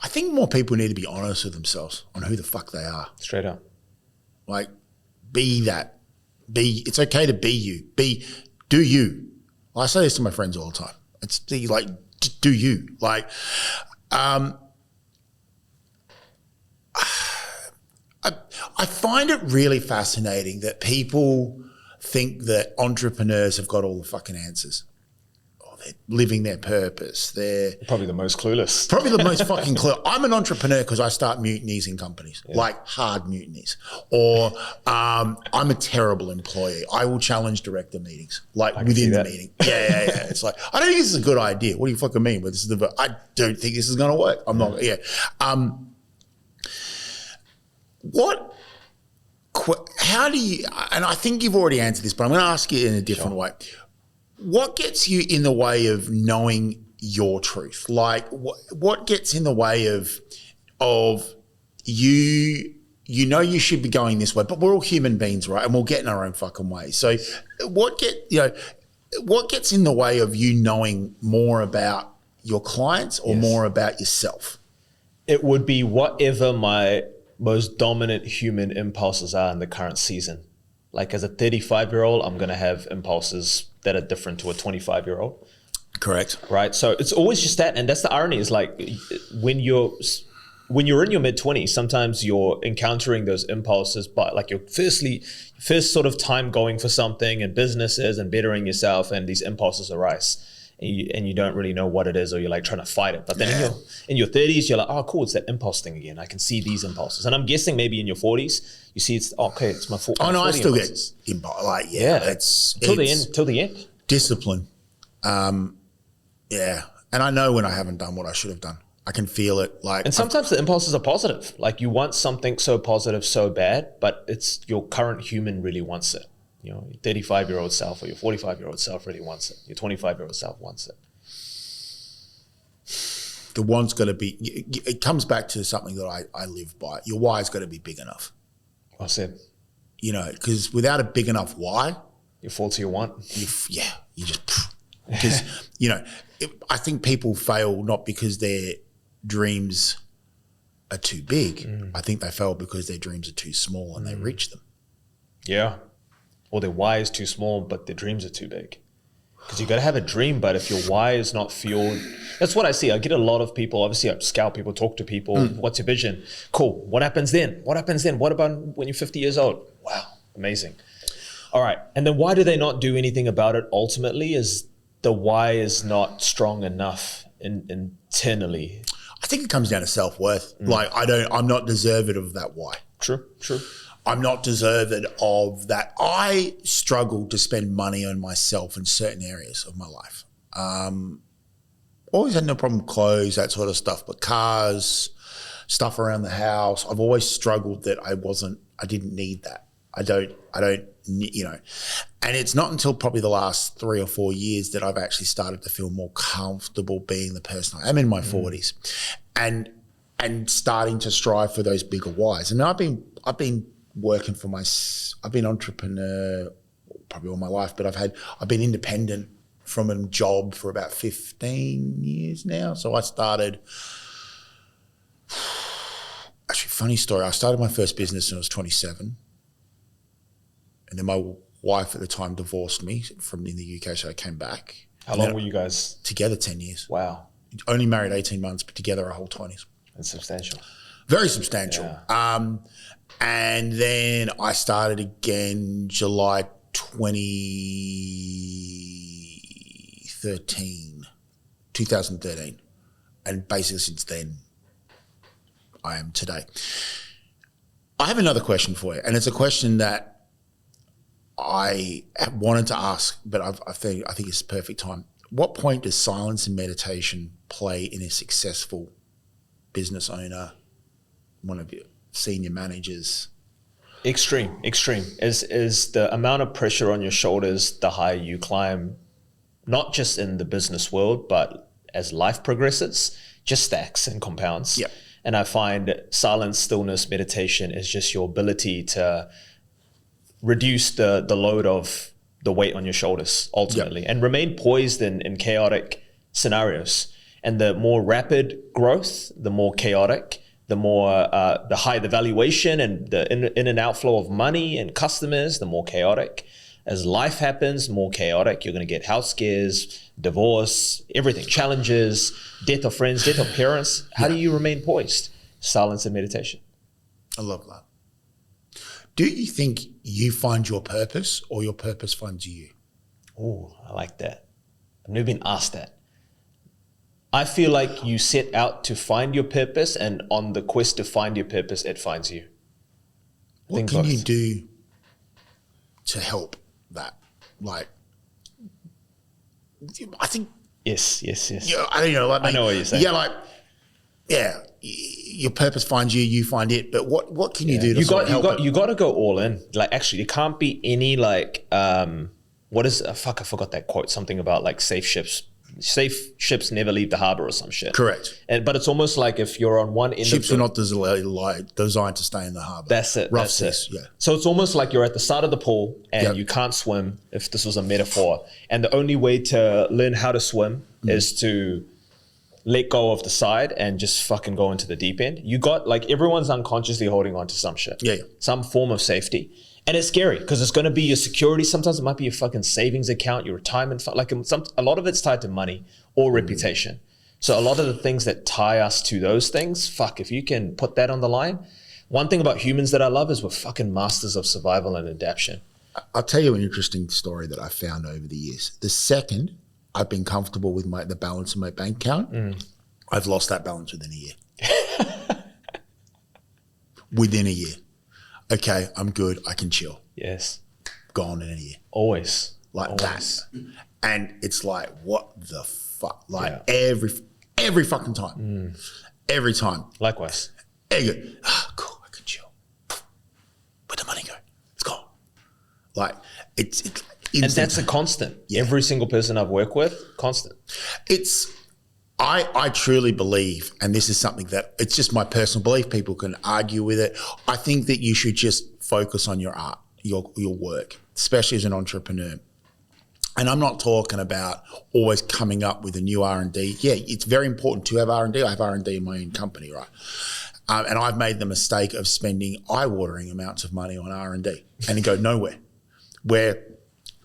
I think more people need to be honest with themselves on who the fuck they are. Straight up. Like, be that. It's okay to be you. Do you. I say this to my friends all the time. It's like, do you. Like, I find it really fascinating that people think that entrepreneurs have got all the fucking answers. They're living their purpose. They're probably the most clueless. Probably the most fucking clueless. I'm an entrepreneur because I start mutinies in companies, like hard mutinies. Or I'm a terrible employee. I will challenge director meetings, like within the meeting. Yeah. It's like, I don't think this is a good idea. What do you fucking mean? But I don't think this is going to work. I'm not. Yeah. How do you? And I think you've already answered this, but I'm going to ask you in a different way. What gets you in the way of knowing your truth? Like, what gets in the way of you? You know you should be going this way, but we're all human beings, right? And we'll get in our own fucking way. So, what gets in the way of you knowing more about your clients or more about yourself? It would be whatever my most dominant human impulses are in the current season. Like as a 35-year-old, I'm going to have impulses that are different to a 25-year-old. Correct. Right. So it's always just that. And that's the irony is like when you're in your mid-20s, sometimes you're encountering those impulses, but like your first sort of time going for something and businesses and bettering yourself, and these impulses arise. And you don't really know what it is, or you're like trying to fight it. But then in your 30s, you're like, oh, cool, it's that impulse thing again. I can see these impulses. And I'm guessing maybe in your 40s, you see it's my 40s. Oh, no, I still impulses. Get impulse. Like, it's till the end. Discipline. Yeah. And I know when I haven't done what I should have done. I can feel it. Like, and sometimes the impulses are positive. Like you want something so positive, so bad, but it's your current human really wants it. You know, your 35-year-old self or your 45-year-old self really wants it. Your 25-year-old self wants it. The want's got to be, it comes back to something that I live by. Your why's got to be big enough. Well said. You know, because without a big enough why, you fall to your want. You just, because, you know, I think people fail not because their dreams are too big. I think they fail because their dreams are too small and they reach them. Yeah. Or their why is too small, but their dreams are too big. Because you got to have a dream, but if your why is not fueled, that's what I see. I get a lot of people, obviously I scout people, talk to people. What's your vision? Cool. What happens then? What about when you're 50 years old? Wow. Amazing. All right. And then why do they not do anything about it? Ultimately is the why is not strong enough internally. I think it comes down to self-worth. Like I'm not deserving of that why. True. I'm not deserving of that. I struggle to spend money on myself in certain areas of my life. Always had no problem with clothes, that sort of stuff, but cars, stuff around the house. I've always struggled that I didn't need that. I don't, you know, and it's not until probably the last 3 or 4 years that I've actually started to feel more comfortable being the person I am in my 40s and starting to strive for those bigger whys. And I've been working for I've been entrepreneur probably all my life, but I've been independent from a job for about 15 years now. So I started, actually funny story. I started my first business when I was 27. And then my wife at the time divorced me from in the UK. So I came back. How long were you guys? Together 10 years. Wow. Only married 18 months, but together our whole 20s. That's substantial. Very substantial. Yeah. And then I started again July 2013. And basically since then, I am today. I have another question for you. And it's a question that I wanted to ask, but I think it's the perfect time. What point does silence and meditation play in a successful business owner, one of your senior managers? Extreme. Is the amount of pressure on your shoulders the higher you climb, not just in the business world, but as life progresses, just stacks and compounds. Yeah. And I find silence, stillness, meditation is just your ability to reduce the load of the weight on your shoulders ultimately, and remain poised in chaotic scenarios. And the more rapid growth, the more chaotic, the more the higher the valuation and the in and outflow of money and customers, the more chaotic. As life happens, more chaotic. You're going to get health scares, divorce, everything, challenges, death of friends, death of parents. How do you remain poised? Silence and meditation. I love that. Do you think you find your purpose or your purpose finds you? Oh, I like that. I've never been asked that. I feel like you set out to find your purpose, and on the quest to find your purpose, it finds you. What can you do to help that? Like, I think. Yes. Yeah, I don't know. Like, I know what you're saying. Your purpose finds you, you find it. But what can you do to help it? You got to go all in. Like, actually, it can't be any like what is I forgot that quote. Something about like safe ships never leave the harbor or some shit. Correct. But it's almost like if you're on one end ships are not designed to stay in the harbor. That's it. Rough seas, yeah. So it's almost like you're at the side of the pool and you can't swim, if this was a metaphor. And the only way to learn how to swim is to let go of the side and just fucking go into the deep end. You got like everyone's unconsciously holding on to some shit. Yeah. Some form of safety. And it's scary because it's going to be your security. Sometimes it might be your fucking savings account, your retirement fund. Like a lot of it's tied to money or reputation. So a lot of the things that tie us to those things, if you can put that on the line. One thing about humans that I love is we're fucking masters of survival and adaptation. I'll tell you an interesting story that I found over the years. The second I've been comfortable with the balance of my bank account, I've lost that balance within a year. Within a year. Okay, I'm good. I can chill. Yes. Gone in a year. Always. Like that. And it's like, what the fuck? Like every fucking time. Every time. Likewise. Cool, I can chill. Where'd the money go? It's gone. Like, it's and that's a constant. Yeah. Every single person I've worked with, constant. I truly believe, and this is something that it's just my personal belief, people can argue with it. I think that you should just focus on your art, your work, especially as an entrepreneur. And I'm not talking about always coming up with a new R&D. Yeah, it's very important to have R&D. I have R&D in my own company, right? And I've made the mistake of spending eye-watering amounts of money on R&D and it go nowhere. Where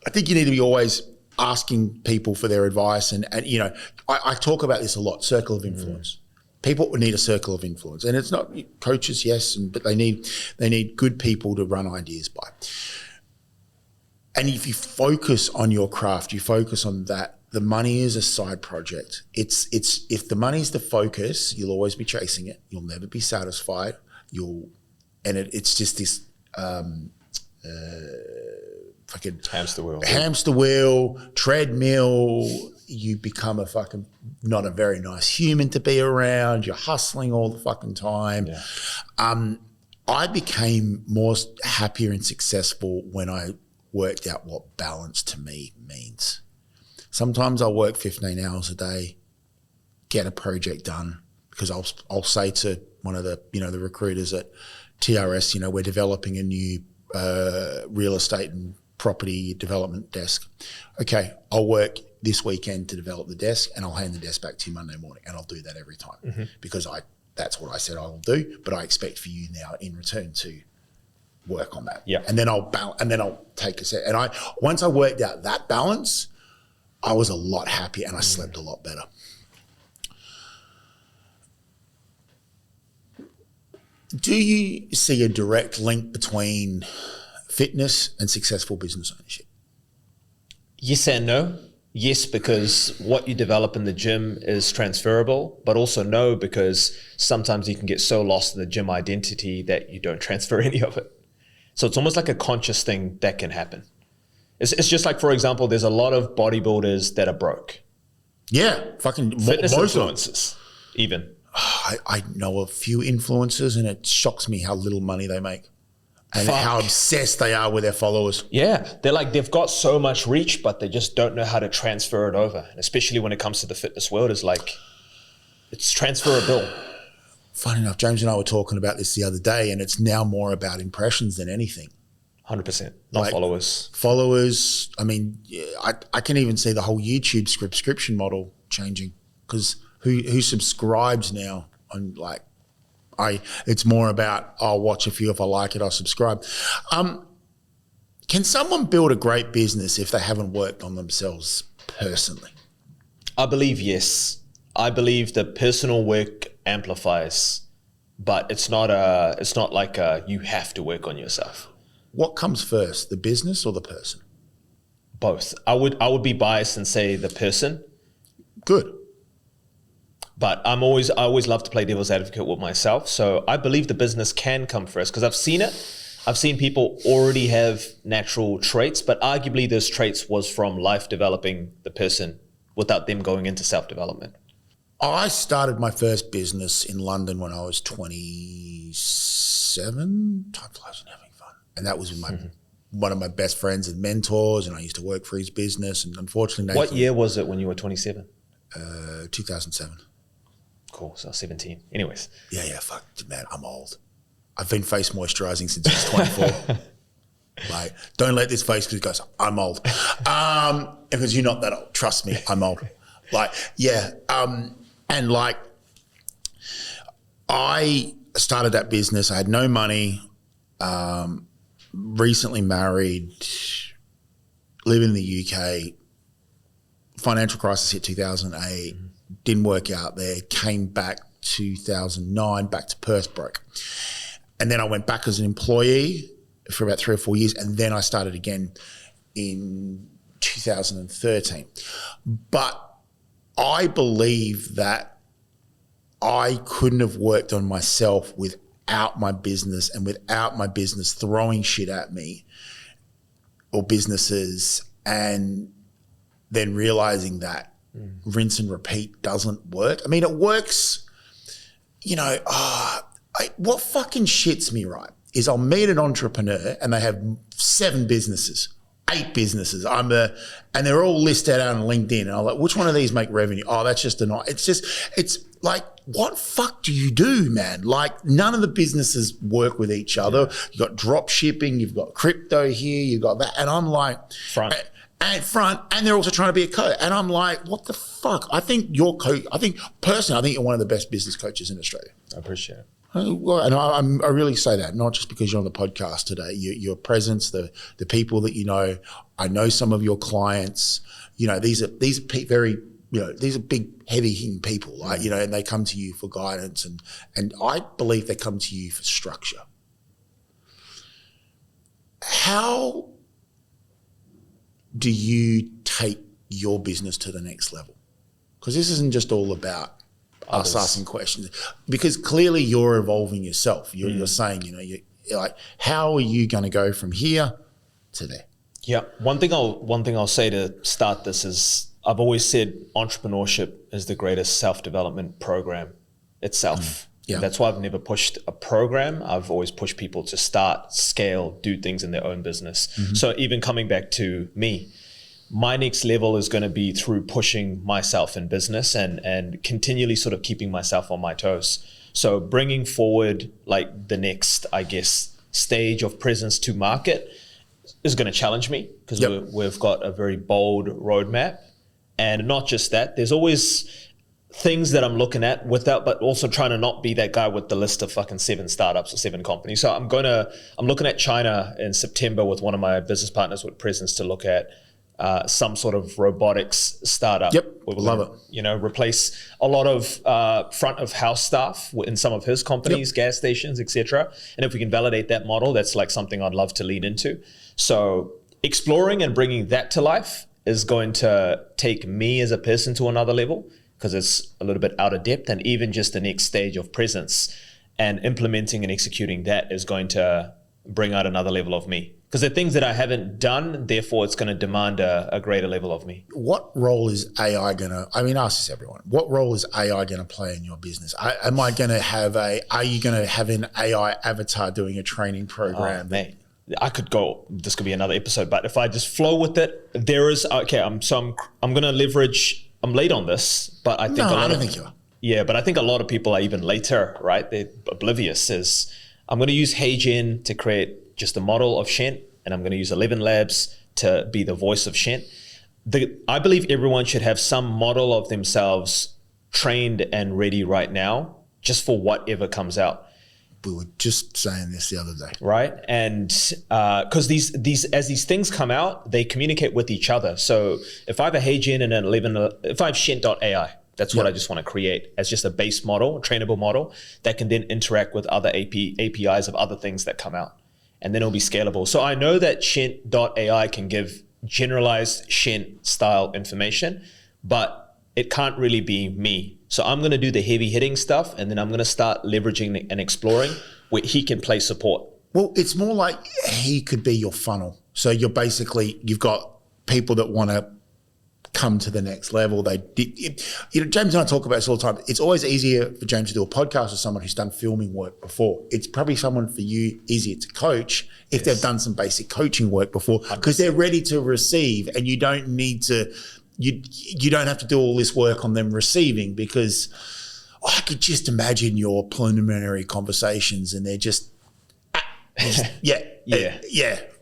I think you need to be always asking people for their advice. And you know, I talk about this a lot, circle of influence. People need a circle of influence. And it's not coaches, yes, but they need good people to run ideas by. And if you focus on your craft, you focus on that, the money is a side project. It's if the money's the focus, you'll always be chasing it. You'll never be satisfied. It's just this fucking hamster wheel, treadmill. You become a fucking not a very nice human to be around. You're hustling all the fucking time. Yeah. I became more happier and successful when I worked out what balance to me means. Sometimes I'll work 15 hours a day, get a project done, because I'll say to one of the the recruiters at TRS, we're developing a new real estate and property development desk. Okay, I'll work this weekend to develop the desk and I'll hand the desk back to you Monday morning, and I'll do that every time because that's what I said I will do, but I expect for you now in return to work on that. Yeah. And then I'll take a set. And once I worked out that balance, I was a lot happier and I slept a lot better. Do you see a direct link between fitness and successful business ownership? Yes and no. Yes, because what you develop in the gym is transferable, but also no, because sometimes you can get so lost in the gym identity that you don't transfer any of it. So it's almost like a conscious thing that can happen. It's just like, for example, there's a lot of bodybuilders that are broke. Yeah, fucking fitness most influencers, even. I know a few influencers and it shocks me how little money they make. and how obsessed they are with their followers. Yeah, they've got so much reach, but they just don't know how to transfer it over. And especially when it comes to the fitness world, it's transferable. Funny enough, James and I were talking about this the other day, and it's now more about impressions than anything. 100%, not followers. Followers. I mean, I can even see the whole YouTube subscription model changing, because who subscribes now? On it's more about, I'll watch a few, if I like it, I'll subscribe. Can someone build a great business if they haven't worked on themselves personally? I believe yes. I believe the personal work amplifies, but it's not like you have to work on yourself. What comes first, the business or the person? Both. I would be biased and say the person. Good. But I always love to play devil's advocate with myself. So I believe the business can come first, because I've seen it. I've seen people already have natural traits, but arguably those traits was from life developing the person without them going into self-development. I started my first business in London when I was 27. Time flies when having fun. And that was with one of my best friends and mentors, and I used to work for his business. And unfortunately, what year was it when you were 27? 2007. Cool, so 17. Anyways. Yeah, fuck, man, I'm old. I've been face moisturizing since I was 24. Don't let this face, because it goes, I'm old. Because you're not that old. Trust me, I'm old. And I started that business. I had no money, recently married, live in the UK. Financial crisis hit 2008. Didn't work out there. Came back 2009, back to Perth, broke. And then I went back as an employee for about 3 or 4 years, and then I started again in 2013. But I believe that I couldn't have worked on myself without my business, and without my business throwing shit at me, or businesses, and then realizing that rinse and repeat doesn't work. I mean, it works, what fucking shits me, right, is I'll meet an entrepreneur and they have 7 businesses, 8 businesses. And they're all listed out on LinkedIn. And I'm like, which one of these make revenue? Oh, that's just it's like, what fuck do you do, man? Like, none of the businesses work with each other. You've got drop shipping, you've got crypto here, you've got that. And I'm like, and they're also trying to be a coach. And I'm like, what the fuck? I think you're personally, you're one of the best business coaches in Australia. I appreciate it. And I really say that, not just because you're on the podcast today. Your presence, the people that you know. I know some of your clients. These are very, these are big, heavy-hitting people, and they come to you for guidance, and I believe they come to you for structure. How do you take your business to the next level? Because this isn't just all about us asking questions, because clearly you're evolving yourself. You're saying, you're like, how are you going to go from here to there? Yeah. One thing I'll say to start this is, I've always said entrepreneurship is the greatest self-development program itself. Yeah. That's why I've never pushed a program. I've always pushed people to start, scale, do things in their own business. So even coming back to me, my next level is going to be through pushing myself in business and continually sort of keeping myself on my toes. So bringing forward like the next, I guess, stage of presence to market is going to challenge me, because we've got a very bold roadmap. And not just that, there's always things that I'm looking at but also trying to not be that guy with the list of fucking 7 startups or 7 companies. So I'm looking at China in September with one of my business partners with presence to look at some sort of robotics startup. Yep, love it. Replace a lot of front of house staff in some of his companies, gas stations, etc. And if we can validate that model, that's like something I'd love to lean into. So exploring and bringing that to life is going to take me as a person to another level, because it's a little bit out of depth, and even just the next stage of presence and implementing and executing that is going to bring out another level of me. Because they're things that I haven't done, therefore it's going to demand a greater level of me. What role is AI going to, I mean, ask this everyone, what role is AI going to play in your business? Are you going to have an AI avatar doing a training program? Oh, mate, I could go, this could be another episode, but if I just flow with it, I'm going to leverage, I'm late on this, but I think I don't think you are. Yeah, but I think a lot of people are even later, right? They're oblivious. I'm going to use HeyGen to create just a model of Chent, and I'm going to use 11 Labs to be the voice of Chent. I believe everyone should have some model of themselves trained and ready right now, just for whatever comes out. We were just saying this the other day, right? And because as these things come out, they communicate with each other. So if I have a HeyGen and if I have Chent.ai, that's what I just want to create as just a base model, a trainable model that can then interact with other APIs of other things that come out. And then it'll be scalable. So I know that Chent.ai can give generalized Chent style information, but it can't really be me. So I'm going to do the heavy hitting stuff, and then I'm going to start leveraging and exploring where he can play support. Well, it's more like he could be your funnel. So you've got people that want to come to the next level. James and I talk about this all the time. It's always easier for James to do a podcast with someone who's done filming work before. It's probably someone for you easier to coach if they've done some basic coaching work before, because they're ready to receive, and you don't need to, you don't have to do all this work on them receiving, because I could just imagine your preliminary conversations and they're just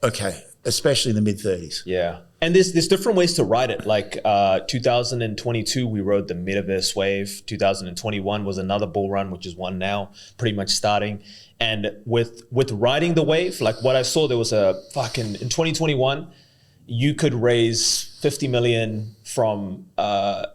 okay, especially in the mid-30s. Yeah. And there's different ways to ride it. Like 2022, we rode the metaverse wave. 2021 was another bull run, which is one now, pretty much starting. And with riding the wave, like what I saw, there was in 2021, you could raise 50 million from a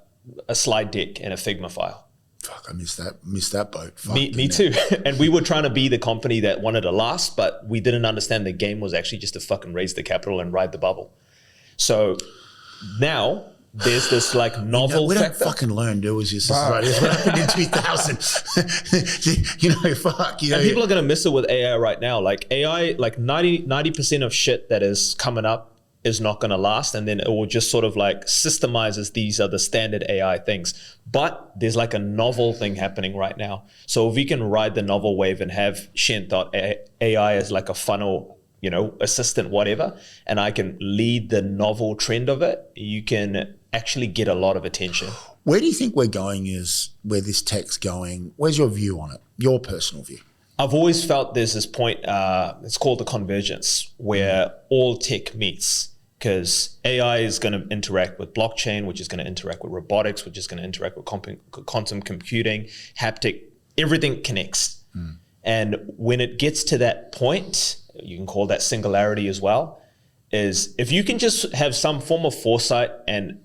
slide deck and a Figma file. Fuck, I missed that boat. Fuck, me too. And we were trying to be the company that wanted to last, but we didn't understand the game was actually just to fucking raise the capital and ride the bubble. So now there's this like novel we don't factor. fucking learn, do we? It's what happened in 2000. Fuck. And people are going to miss it with AI right now. Like AI, like 90% of shit that is coming up is not going to last. And then it will just sort of like systemizes these are the standard AI things. But there's like a novel thing happening right now. So if we can ride the novel wave and have Chent.ai as like a funnel, assistant, whatever, and I can lead the novel trend of it, you can actually get a lot of attention. Where do you think we're going where this tech's going? Where's your view on it? Your personal view? I've always felt there's this point, it's called the convergence, where all tech meets, because AI is going to interact with blockchain, which is going to interact with robotics, which is going to interact with quantum computing, haptic, everything connects. And when it gets to that point, you can call that singularity as well, is if you can just have some form of foresight and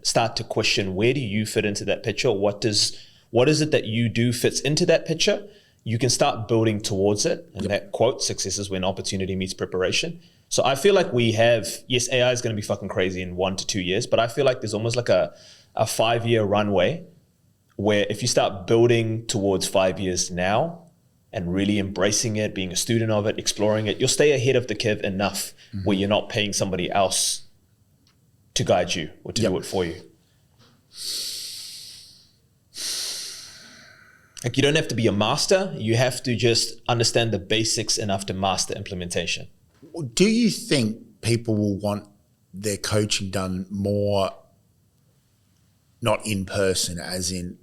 start to question, where do you fit into that picture? What is it that you do fits into that picture? You can start building towards it. And that quote, success is when opportunity meets preparation. So I feel like we have, yes, AI is going to be fucking crazy in 1 to 2 years, but I feel like there's almost like a 5-year runway where if you start building towards 5 years now, and really embracing it, being a student of it, exploring it, you'll stay ahead of the curve enough where you're not paying somebody else to guide you or to do it for you. Like you don't have to be a master. You have to just understand the basics enough to master implementation. Do you think people will want their coaching done more, not in person, as in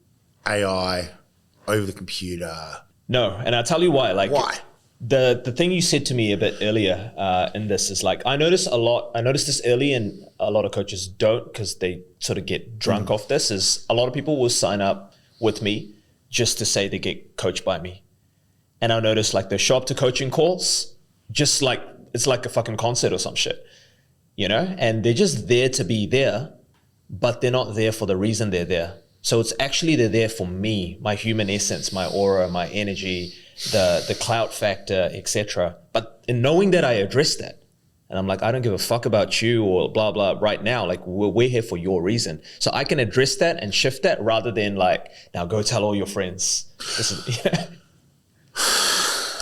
AI, over the computer? No, and I'll tell you why. Like, why? The thing you said to me a bit earlier in this is like, I noticed this early, and a lot of coaches don't, because they sort of get drunk off this, is a lot of people will sign up with me just to say they get coached by me. And I noticed like they show up to coaching calls, just like, it's like a fucking concert or some shit, and they're just there to be there, but they're not there for the reason they're there. So it's actually they're there for me, my human essence, my aura, my energy, the clout factor, etc. But in knowing that I address that, and I'm like, I don't give a fuck about you or blah, blah right now. Like we're here for your reason. So I can address that and shift that rather than like, now go tell all your friends.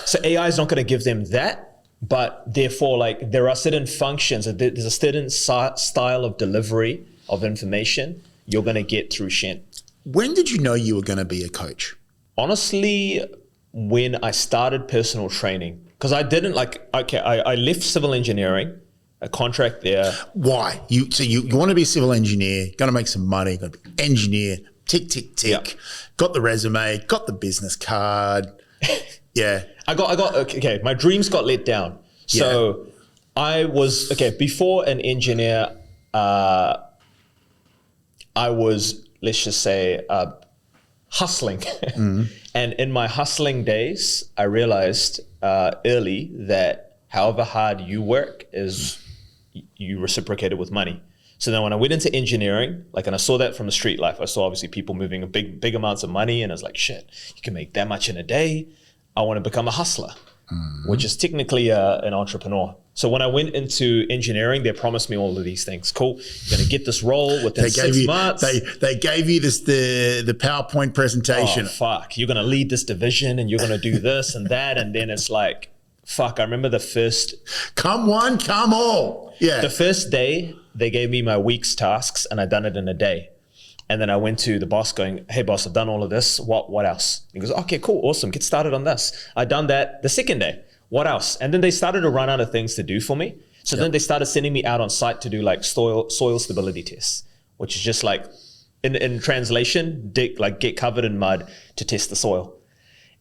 So AI is not going to give them that, but therefore, like, there are certain functions, there's a certain style of delivery of information you're going to get through Chent. When did you know you were going to be a coach? Honestly, when I started personal training, because I didn't I left civil engineering, a contract there. Why? You want to be a civil engineer, going to make some money, going to be engineer, tick, tick, tick. Yep. Got the resume, got the business card. Yeah. I got my dreams got let down. So I was, before an engineer, I was, let's just say, hustling. And in my hustling days, I realized early that however hard you work is you reciprocate it with money. So then when I went into engineering, and I saw that from the street life, I saw obviously people moving big amounts of money, and I was like, shit, you can make that much in a day. I want to become a hustler, which is technically an entrepreneur. So when I went into engineering, they promised me all of these things. Cool, you're going to get this role within 6 months. They gave you the PowerPoint presentation. Oh, fuck, you're going to lead this division and you're going to do this and that. And then it's like, fuck, I remember the first... Come one, come all. Yeah. The first day, they gave me my week's tasks and I done it in a day. And then I went to the boss going, hey boss, I've done all of this. What else? He goes, okay, cool, awesome. Get started on this. I done that the second day. What else? And then they started to run out of things to do for me. So then they started sending me out on site to do like soil stability tests, which is just like in translation, get covered in mud to test the soil.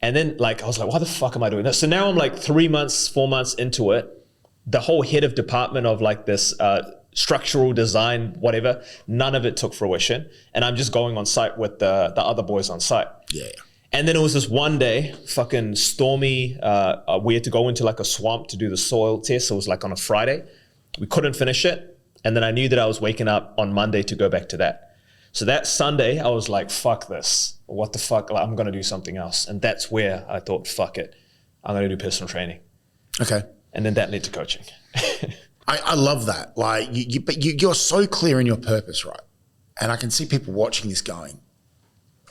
And then I was like, why the fuck am I doing this? So now I'm like 3 months, 4 months into it. The whole head of department of like this structural design, whatever, none of it took fruition. And I'm just going on site with the other boys on site. Yeah. And then it was this one day, fucking stormy. We had to go into like a swamp to do the soil test. So it was like on a Friday. We couldn't finish it. And then I knew that I was waking up on Monday to go back to that. So that Sunday, I was like, fuck this. What the fuck? I'm going to do something else. And that's where I thought, fuck it. I'm going to do personal training. Okay. And then that led to coaching. I love that. Like, you're so clear in your purpose, right? And I can see people watching this going,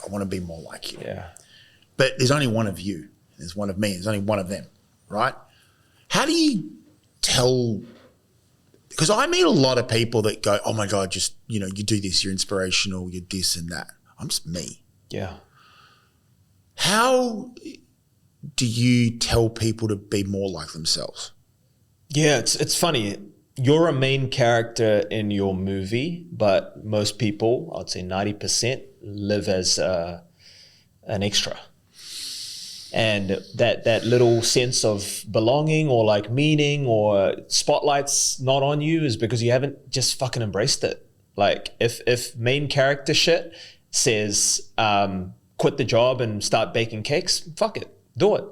I want to be more like you. Yeah. But there's only one of you. There's one of me. There's only one of them, right? How do you tell? Because I meet a lot of people that go, oh my God, just, you do this, you're inspirational, you're this and that. I'm just me. Yeah. How do you tell people to be more like themselves? Yeah, it's funny. You're a main character in your movie, but most people, I'd say 90%, live as an extra. And that little sense of belonging or like meaning or spotlight's not on you is because you haven't just fucking embraced it. Like if main character shit says quit the job and start baking cakes, fuck it, do it.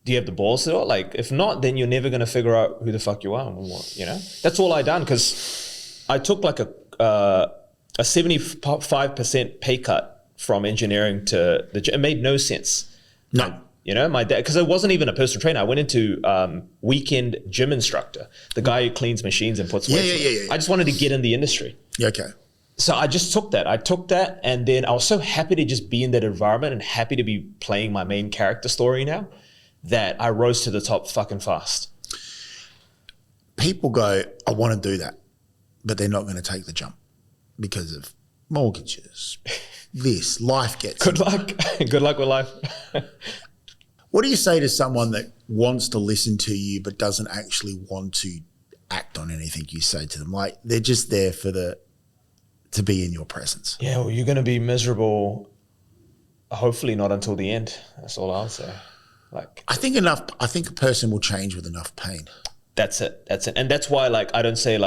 Do you have the balls to do it? Like, if not, then you're never going to figure out who the fuck you are and what, That's all I done, because I took like a 75% pay cut from engineering to it made no sense. No. My dad, because I wasn't even a personal trainer. I went into weekend gym instructor, the guy who cleans machines and puts weights. Yeah. I just wanted to get in the industry. Yeah, okay. So I just took that. And then I was so happy to just be in that environment and happy to be playing my main character story now, that I rose to the top fucking fast. People go, I want to do that, but they're not going to take the jump because of mortgages. Life gets Good luck. Good luck with life. What do you say to someone that wants to listen to you but doesn't actually want to act on anything you say to them? Like, they're just there to be in your presence. Yeah, well, you're going to be miserable, hopefully not until the end. That's all I'll say. I think a person will change with enough pain. That's it. And that's why I don't say it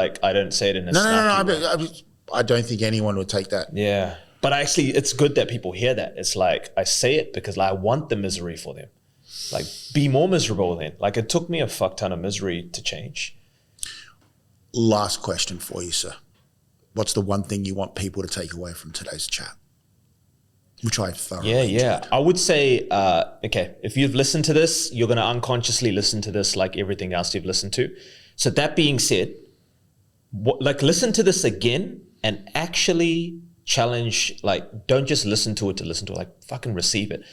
in a snarky way. I don't think anyone would take that. Yeah. But actually, it's good that people hear that. It's like, I say it because I want the misery for them. Like, be more miserable then. Like, it took me a fuck ton of misery to change. Last question for you, sir. What's the one thing you want people to take away from today's chat? Which I've thoroughly enjoyed. I would say, if you've listened to this, you're going to unconsciously listen to this like everything else you've listened to. So that being said, listen to this again and actually challenge, don't just listen to it, fucking receive it,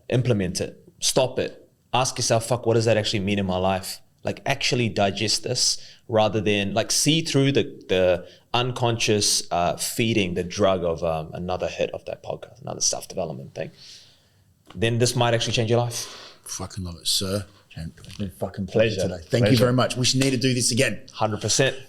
implement it, stop it, ask yourself, fuck, what does that actually mean in my life? Like actually digest this rather than like see through the unconscious feeding the drug of another hit of that podcast, another self-development thing. Then this might actually change your life. Fucking love it, sir. It's been fucking pleasure today. Thank you very much. We should need to do this again. 100%.